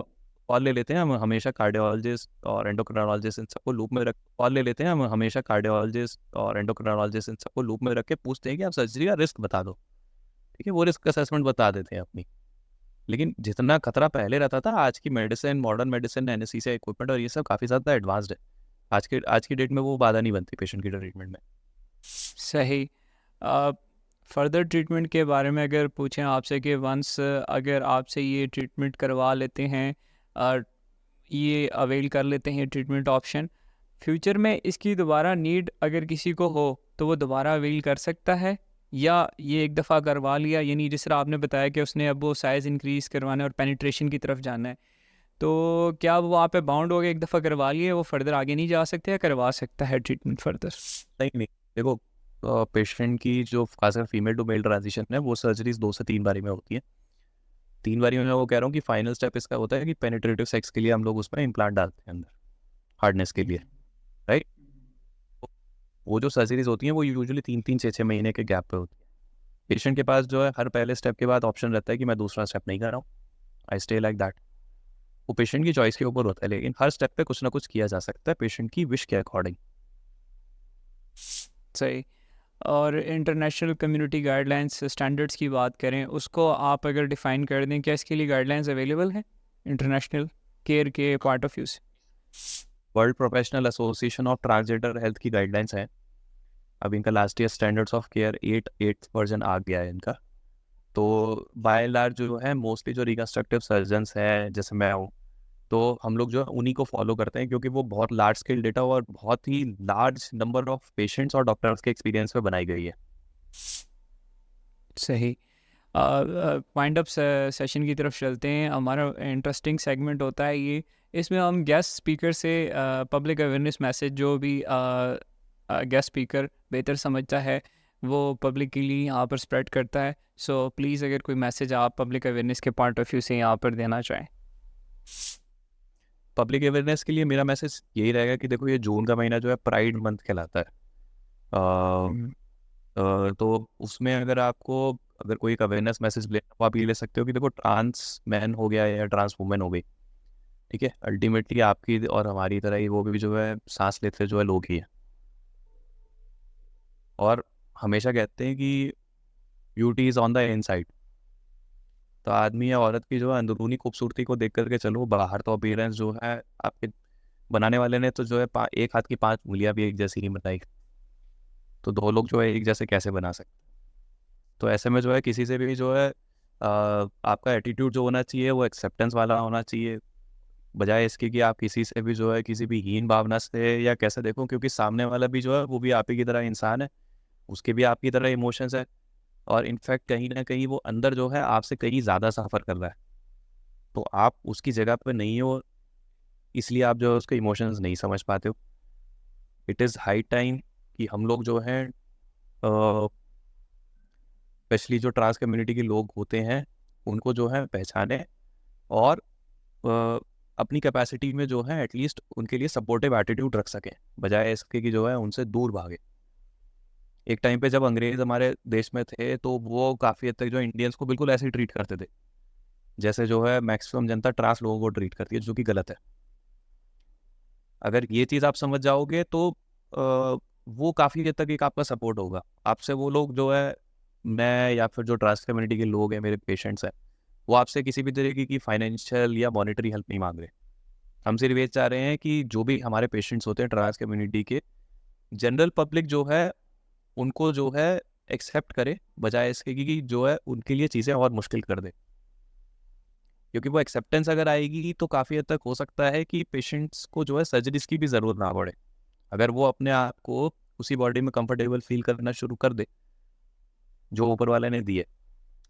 Speaker 1: कॉल ले लेते हैं हम हमेशा कार्डियोलॉजिस्ट और एंडोक्रिनोलॉजिस्ट इन सबको लूप में रख कॉल ले लेते हैं हम हमेशा कार्डियोलॉजिस्ट और एंडोक्रिनोलॉजिस्ट इन सबको लूप में रख के पूछते हैं कि आप सर्जरी का रिस्क बता दो। ठीक है, वो रिस्क असेसमेंट बता देते हैं अपनी। लेकिन जितना खतरा पहले रहता था, आज की medicine, modern medicine, anaesthesia equipment और ये सब काफ़ी ज़्यादा एडवांस्ड है। आज की डेट में वो बाधा नहीं बनती पेशेंट की ट्रीटमेंट में।
Speaker 2: सही। फर्दर ट्रीटमेंट के बारे में अगर पूछें आपसे कि वंस अगर आपसे ये ट्रीटमेंट करवा लेते हैं, ये अवेल कर लेते हैं ट्रीटमेंट ऑप्शन, फ्यूचर में इसकी दोबारा नीड अगर किसी को हो तो वो दोबारा अवेल कर सकता है, या ये एक दफ़ा करवा लिया, यानी जिस तरह आपने बताया कि उसने अब वो साइज़ इंक्रीज़ करवाना है और पेनिट्रेशन की तरफ जाना है, तो क्या वो वहाँ पे बाउंड हो गए, एक दफ़ा करवा लिए वो फर्दर आगे नहीं जा सकते, या करवा सकता है ट्रीटमेंट फर्दर?
Speaker 1: नहीं नहीं, देखो, पेशेंट की जो खासकर फीमेल टू मेल ट्रांजिशन है वो सर्जरीज 2 से 3 बारी में होती है। 3 बारी में मैं वो कह रहा हूँ कि फाइनल स्टेप इसका होता है कि पेनिट्रेटिव सेक्स के लिए हम लोग उसमें इम्प्लांट डालते हैं अंदर, हार्डनेस के लिए, राइट। वो जो सर्जरीज होती हैं वो यूजुअली 3-3, 6-6 महीने के गैप पे होती है। पेशेंट के पास जो है हर पहले स्टेप के बाद ऑप्शन रहता है कि मैं दूसरा स्टेप नहीं कर रहा हूँ, आई स्टे लाइक दैट। वो पेशेंट की चॉइस के ऊपर होता है, लेकिन हर स्टेप पे कुछ ना कुछ किया जा सकता है पेशेंट की विश के अकॉर्डिंग।
Speaker 2: सही। और इंटरनेशनल कम्युनिटी गाइडलाइंस स्टैंडर्ड्स की बात करें, उसको आप अगर डिफ़ाइन कर दें, क्या इसके लिए गाइडलाइंस अवेलेबल हैं इंटरनेशनल केयर के पॉइंट ऑफ व्यू से?
Speaker 1: World Professional Association of Transgender Health की गाइडलाइंस हैं। अब इनका last year standards of care 8th version आ गया है इनका। तो बाय एंड लार्ज जो है मोस्टली जो रिकन्स्ट्रक्टिव सर्जन्स हैं जैसे मैं हूँ, तो हम लोग जो है उन्हीं को फॉलो करते हैं, क्योंकि वो बहुत लार्ज स्केल डेटा और बहुत ही लार्ज नंबर ऑफ पेशेंट्स और डॉक्टर्स के एक्सपीरियंस पे बनाई गई है।
Speaker 2: सही। वाइंड अप सेशन की तरफ चलते हैं। हमारा इंटरेस्टिंग सेगमेंट होता है ये, इसमें हम गेस्ट स्पीकर से पब्लिक अवेयरनेस मैसेज, जो भी गेस्ट स्पीकर बेहतर समझता है वो पब्लिकली यहाँ पर स्प्रेड करता है। सो प्लीज़ अगर कोई मैसेज आप पब्लिक अवेयरनेस के पॉइंट ऑफ व्यू से यहाँ पर देना चाहें।
Speaker 1: पब्लिक अवेयरनेस के लिए मेरा मैसेज यही रहेगा कि देखो, ये जून का महीना जो है प्राइड मंथ कहलाता है। तो उसमें अगर कोई एक अवेयरनेस मैसेज लेना तो आप ये ले सकते हो कि देखो, ट्रांस मैन हो गया या ट्रांस वुमेन हो गई, ठीक है, अल्टीमेटली आपकी और हमारी तरह ही वो भी जो है सांस लेते जो है लोग ही है। और हमेशा कहते हैं कि beauty is on the inside. तो आदमी या औरत की जो है अंदरूनी खूबसूरती को देख करके चलो, बाहर तो अपीयरेंस जो है आपके बनाने वाले ने तो जो है एक हाथ की 5 उंगलियां भी एक जैसी नहीं बनाई, तो 2 लोग जो है एक जैसे कैसे बना सकते। तो ऐसे में जो है किसी से भी जो है आपका एटीट्यूड जो होना चाहिए वो एक्सेप्टेंस वाला होना चाहिए, बजाय इसके कि आप किसी से भी जो है किसी भी हीन भावना से या कैसे देखो, क्योंकि सामने वाला भी जो है वो भी आप ही की तरह इंसान है, उसके भी आपकी तरह इमोशंस है, और इनफैक्ट कहीं ना कहीं वो अंदर जो है आपसे कहीं ज़्यादा सफ़र कर रहा है। तो आप उसकी जगह पर नहीं हो, इसलिए आप जो है उसके इमोशंस नहीं समझ पाते हो। इट इज़ हाई टाइम कि हम लोग जो हैं, स्पेशली जो ट्रांस कम्युनिटी के लोग होते हैं, उनको जो है पहचाने और अ, अपनी कैपेसिटी में जो है एटलीस्ट उनके लिए सपोर्टिव एटीट्यूड रख सकें, बजाय इसके कि जो है उनसे दूर भागे। एक टाइम पे जब अंग्रेज हमारे देश में थे तो वो काफ़ी हद तक जो इंडियंस को बिल्कुल ऐसे ही ट्रीट करते थे जैसे जो है मैक्सिमम जनता ट्रांस लोगों को ट्रीट करती है, जो कि गलत है। अगर ये चीज़ आप समझ जाओगे तो वो काफ़ी हद तक एक आपका सपोर्ट होगा। आपसे वो लोग जो है, मैं या फिर जो ट्रांस कम्युनिटी के लोग हैं, मेरे पेशेंट्स हैं, वो आपसे किसी भी तरीके की फाइनेंशियल या मॉनेटरी हेल्प नहीं मांग रहे। हम सिर्फ ये चाह रहे हैं कि जो भी हमारे पेशेंट्स होते हैं ट्रांस कम्युनिटी के, जनरल पब्लिक जो है उनको जो है एक्सेप्ट करे, बजाय इसके कि जो है उनके लिए चीज़ें और मुश्किल कर दे। क्योंकि वो एक्सेप्टेंस अगर आएगी तो काफ़ी हद तक हो सकता है कि पेशेंट्स को जो है सर्जरीज की भी ज़रूरत ना पड़े, अगर वो अपने आप को उसी बॉडी में कंफर्टेबल फील करना शुरू कर दे जो ऊपर वाले ने दी है।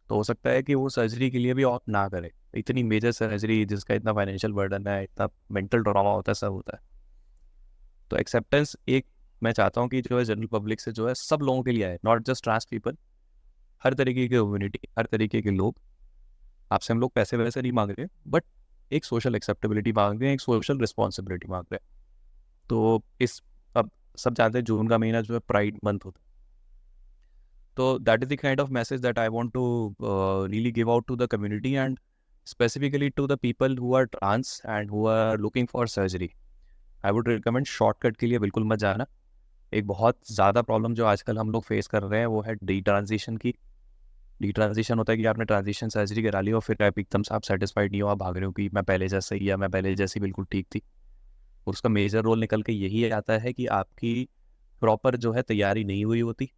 Speaker 1: तो हो सकता है कि वो सर्जरी के लिए भी ऑप्ट ना करे। इतनी मेजर सर्जरी जिसका इतना फाइनेंशियल बर्डन है, इतना मेंटल ट्रॉमा होता है, सब होता है। तो एक्सेप्टेंस एक, मैं चाहता हूँ कि जो है जनरल पब्लिक से जो है सब लोगों के लिए आए, नॉट जस्ट ट्रांस पीपल, हर तरीके की कम्युनिटी, हर तरीके के लोग। आपसे हम लोग पैसे वैसे नहीं मांग रहे, बट एक सोशल एक्सेप्टेबिलिटी मांग रहे हैं, एक सोशल रिस्पॉन्सिबिलिटी मांग रहे हैं। तो इस, अब सब जानते हैं जून का महीना जो है प्राइड मंथ होता है, तो that is the kind of message that I want to really give out to the community, and specifically to the people who are trans and who are looking for surgery. I would recommend shortcut के लिए बिल्कुल मत जाना। एक बहुत ज़्यादा problem जो आजकल हम लोग फेस कर रहे हैं वो है डी ट्रांजिशन की। डी ट्रांजिशन होता है कि आपने ट्रांजिशन सर्जरी करा ली और फिर आप एकदम से आप सेटिस्फाइड नहीं हो, आप भाग रहे हो कि मैं पहले जैसा ही, या मैं पहले जैसी बिल्कुल ठीक थी। और उसका मेजर रोल निकल के यही आता है कि आपकी प्रॉपर जो है तैयारी नहीं हुई होती।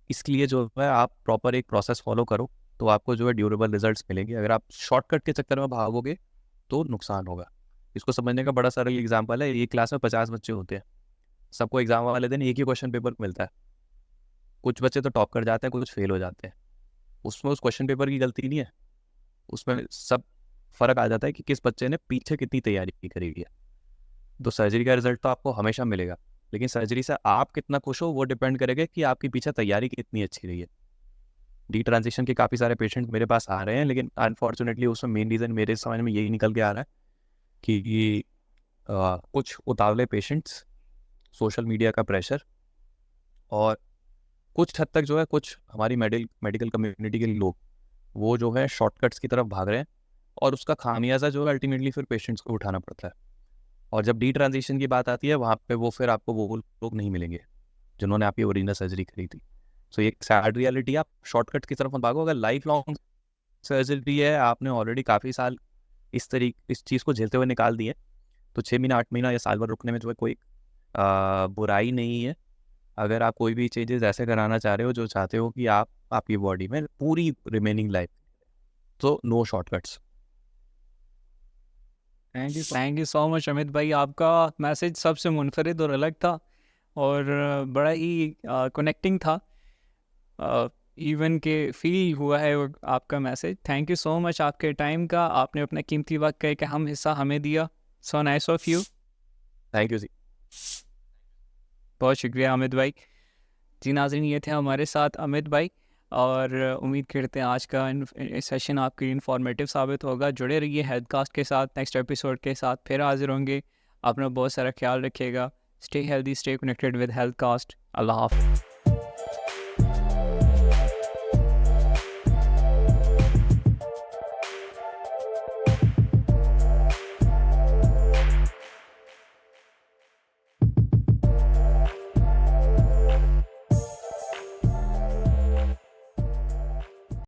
Speaker 1: इसलिए जो है आप प्रॉपर एक प्रोसेस फॉलो करो तो आपको जो है ड्यूरेबल रिजल्ट्स मिलेंगे। अगर आप शॉर्टकट के चक्कर में भागोगे तो नुकसान होगा। इसको समझने का बड़ा सरल एग्जाम्पल है, एक क्लास में 50 बच्चे होते हैं, सबको एग्जाम वाले दिन एक ही क्वेश्चन पेपर मिलता है। कुछ बच्चे तो टॉप कर जाते हैं, कुछ फेल हो जाते हैं। उसमें उस क्वेश्चन पेपर की गलती नहीं है, उसमें सब फर्क आ जाता है कि किस बच्चे ने पीछे कितनी तैयारी करी है। तो सर्जरी का रिजल्ट तो आपको हमेशा मिलेगा, लेकिन सर्जरी से आप कितना खुश हो वो डिपेंड करेगा कि आपकी पीछे तैयारी कितनी अच्छी रही है। डी ट्रांजिशन के काफ़ी सारे पेशेंट मेरे पास आ रहे हैं, लेकिन अनफॉर्चुनेटली उसमें मेन रीज़न मेरे समझ में यही निकल के आ रहा है कि कुछ उतावले पेशेंट्स, सोशल मीडिया का प्रेशर, और कुछ हद तक जो है कुछ हमारी मेडिकल कम्युनिटी के लोग वो जो है शॉर्टकट्स की तरफ भाग रहे हैं, और उसका खामियाजा जो है अल्टीमेटली फिर पेशेंट्स को उठाना पड़ता है। और जब डी ट्रांजिशन की बात आती है वहाँ पे वो फिर आपको वो लोग नहीं मिलेंगे जिन्होंने आपकी ओरिजिनल सर्जरी करी थी। सो ये सैड रियलिटी, आप शॉर्टकट की तरफ मत भागो। अगर लाइफ लॉन्ग सर्जरी है, आपने ऑलरेडी काफ़ी साल इस चीज़ को झेलते हुए निकाल दिए, तो 6 महीना 8 महीना या साल भर रुकने में जो है कोई बुराई नहीं है। अगर आप कोई भी चेंजेस ऐसे कराना चाह रहे हो जो चाहते हो कि आप आपकी बॉडी में पूरी रिमेनिंग लाइफ, तो no shortcuts.
Speaker 2: Thank you so much Amit भाई, आपका मैसेज सबसे मुनफरिद और अलग था और बड़ा ही कनेक्टिंग था। इवन के फील हुआ है वो आपका message. Thank you so much आपके टाइम का, आपने अपना कीमती वक्त का एक अहम हिस्सा हमें दिया। So nice of you.
Speaker 1: Thank you जी।
Speaker 2: बहुत शुक्रिया अमित भाई। जी नाज़रीन, ये थे हमारे साथ अमित भाई, और उम्मीद करते हैं आज का सेशन आपके लिए इन्फॉर्मेटिव साबित होगा। जुड़े रहिए हेल्थकास्ट के साथ, नेक्स्ट एपिसोड के साथ फिर हाजिर होंगे। अपना बहुत सारा ख्याल रखिएगा। Stay healthy, stay connected with Healthcast. अल्लाह हाफ़िज़।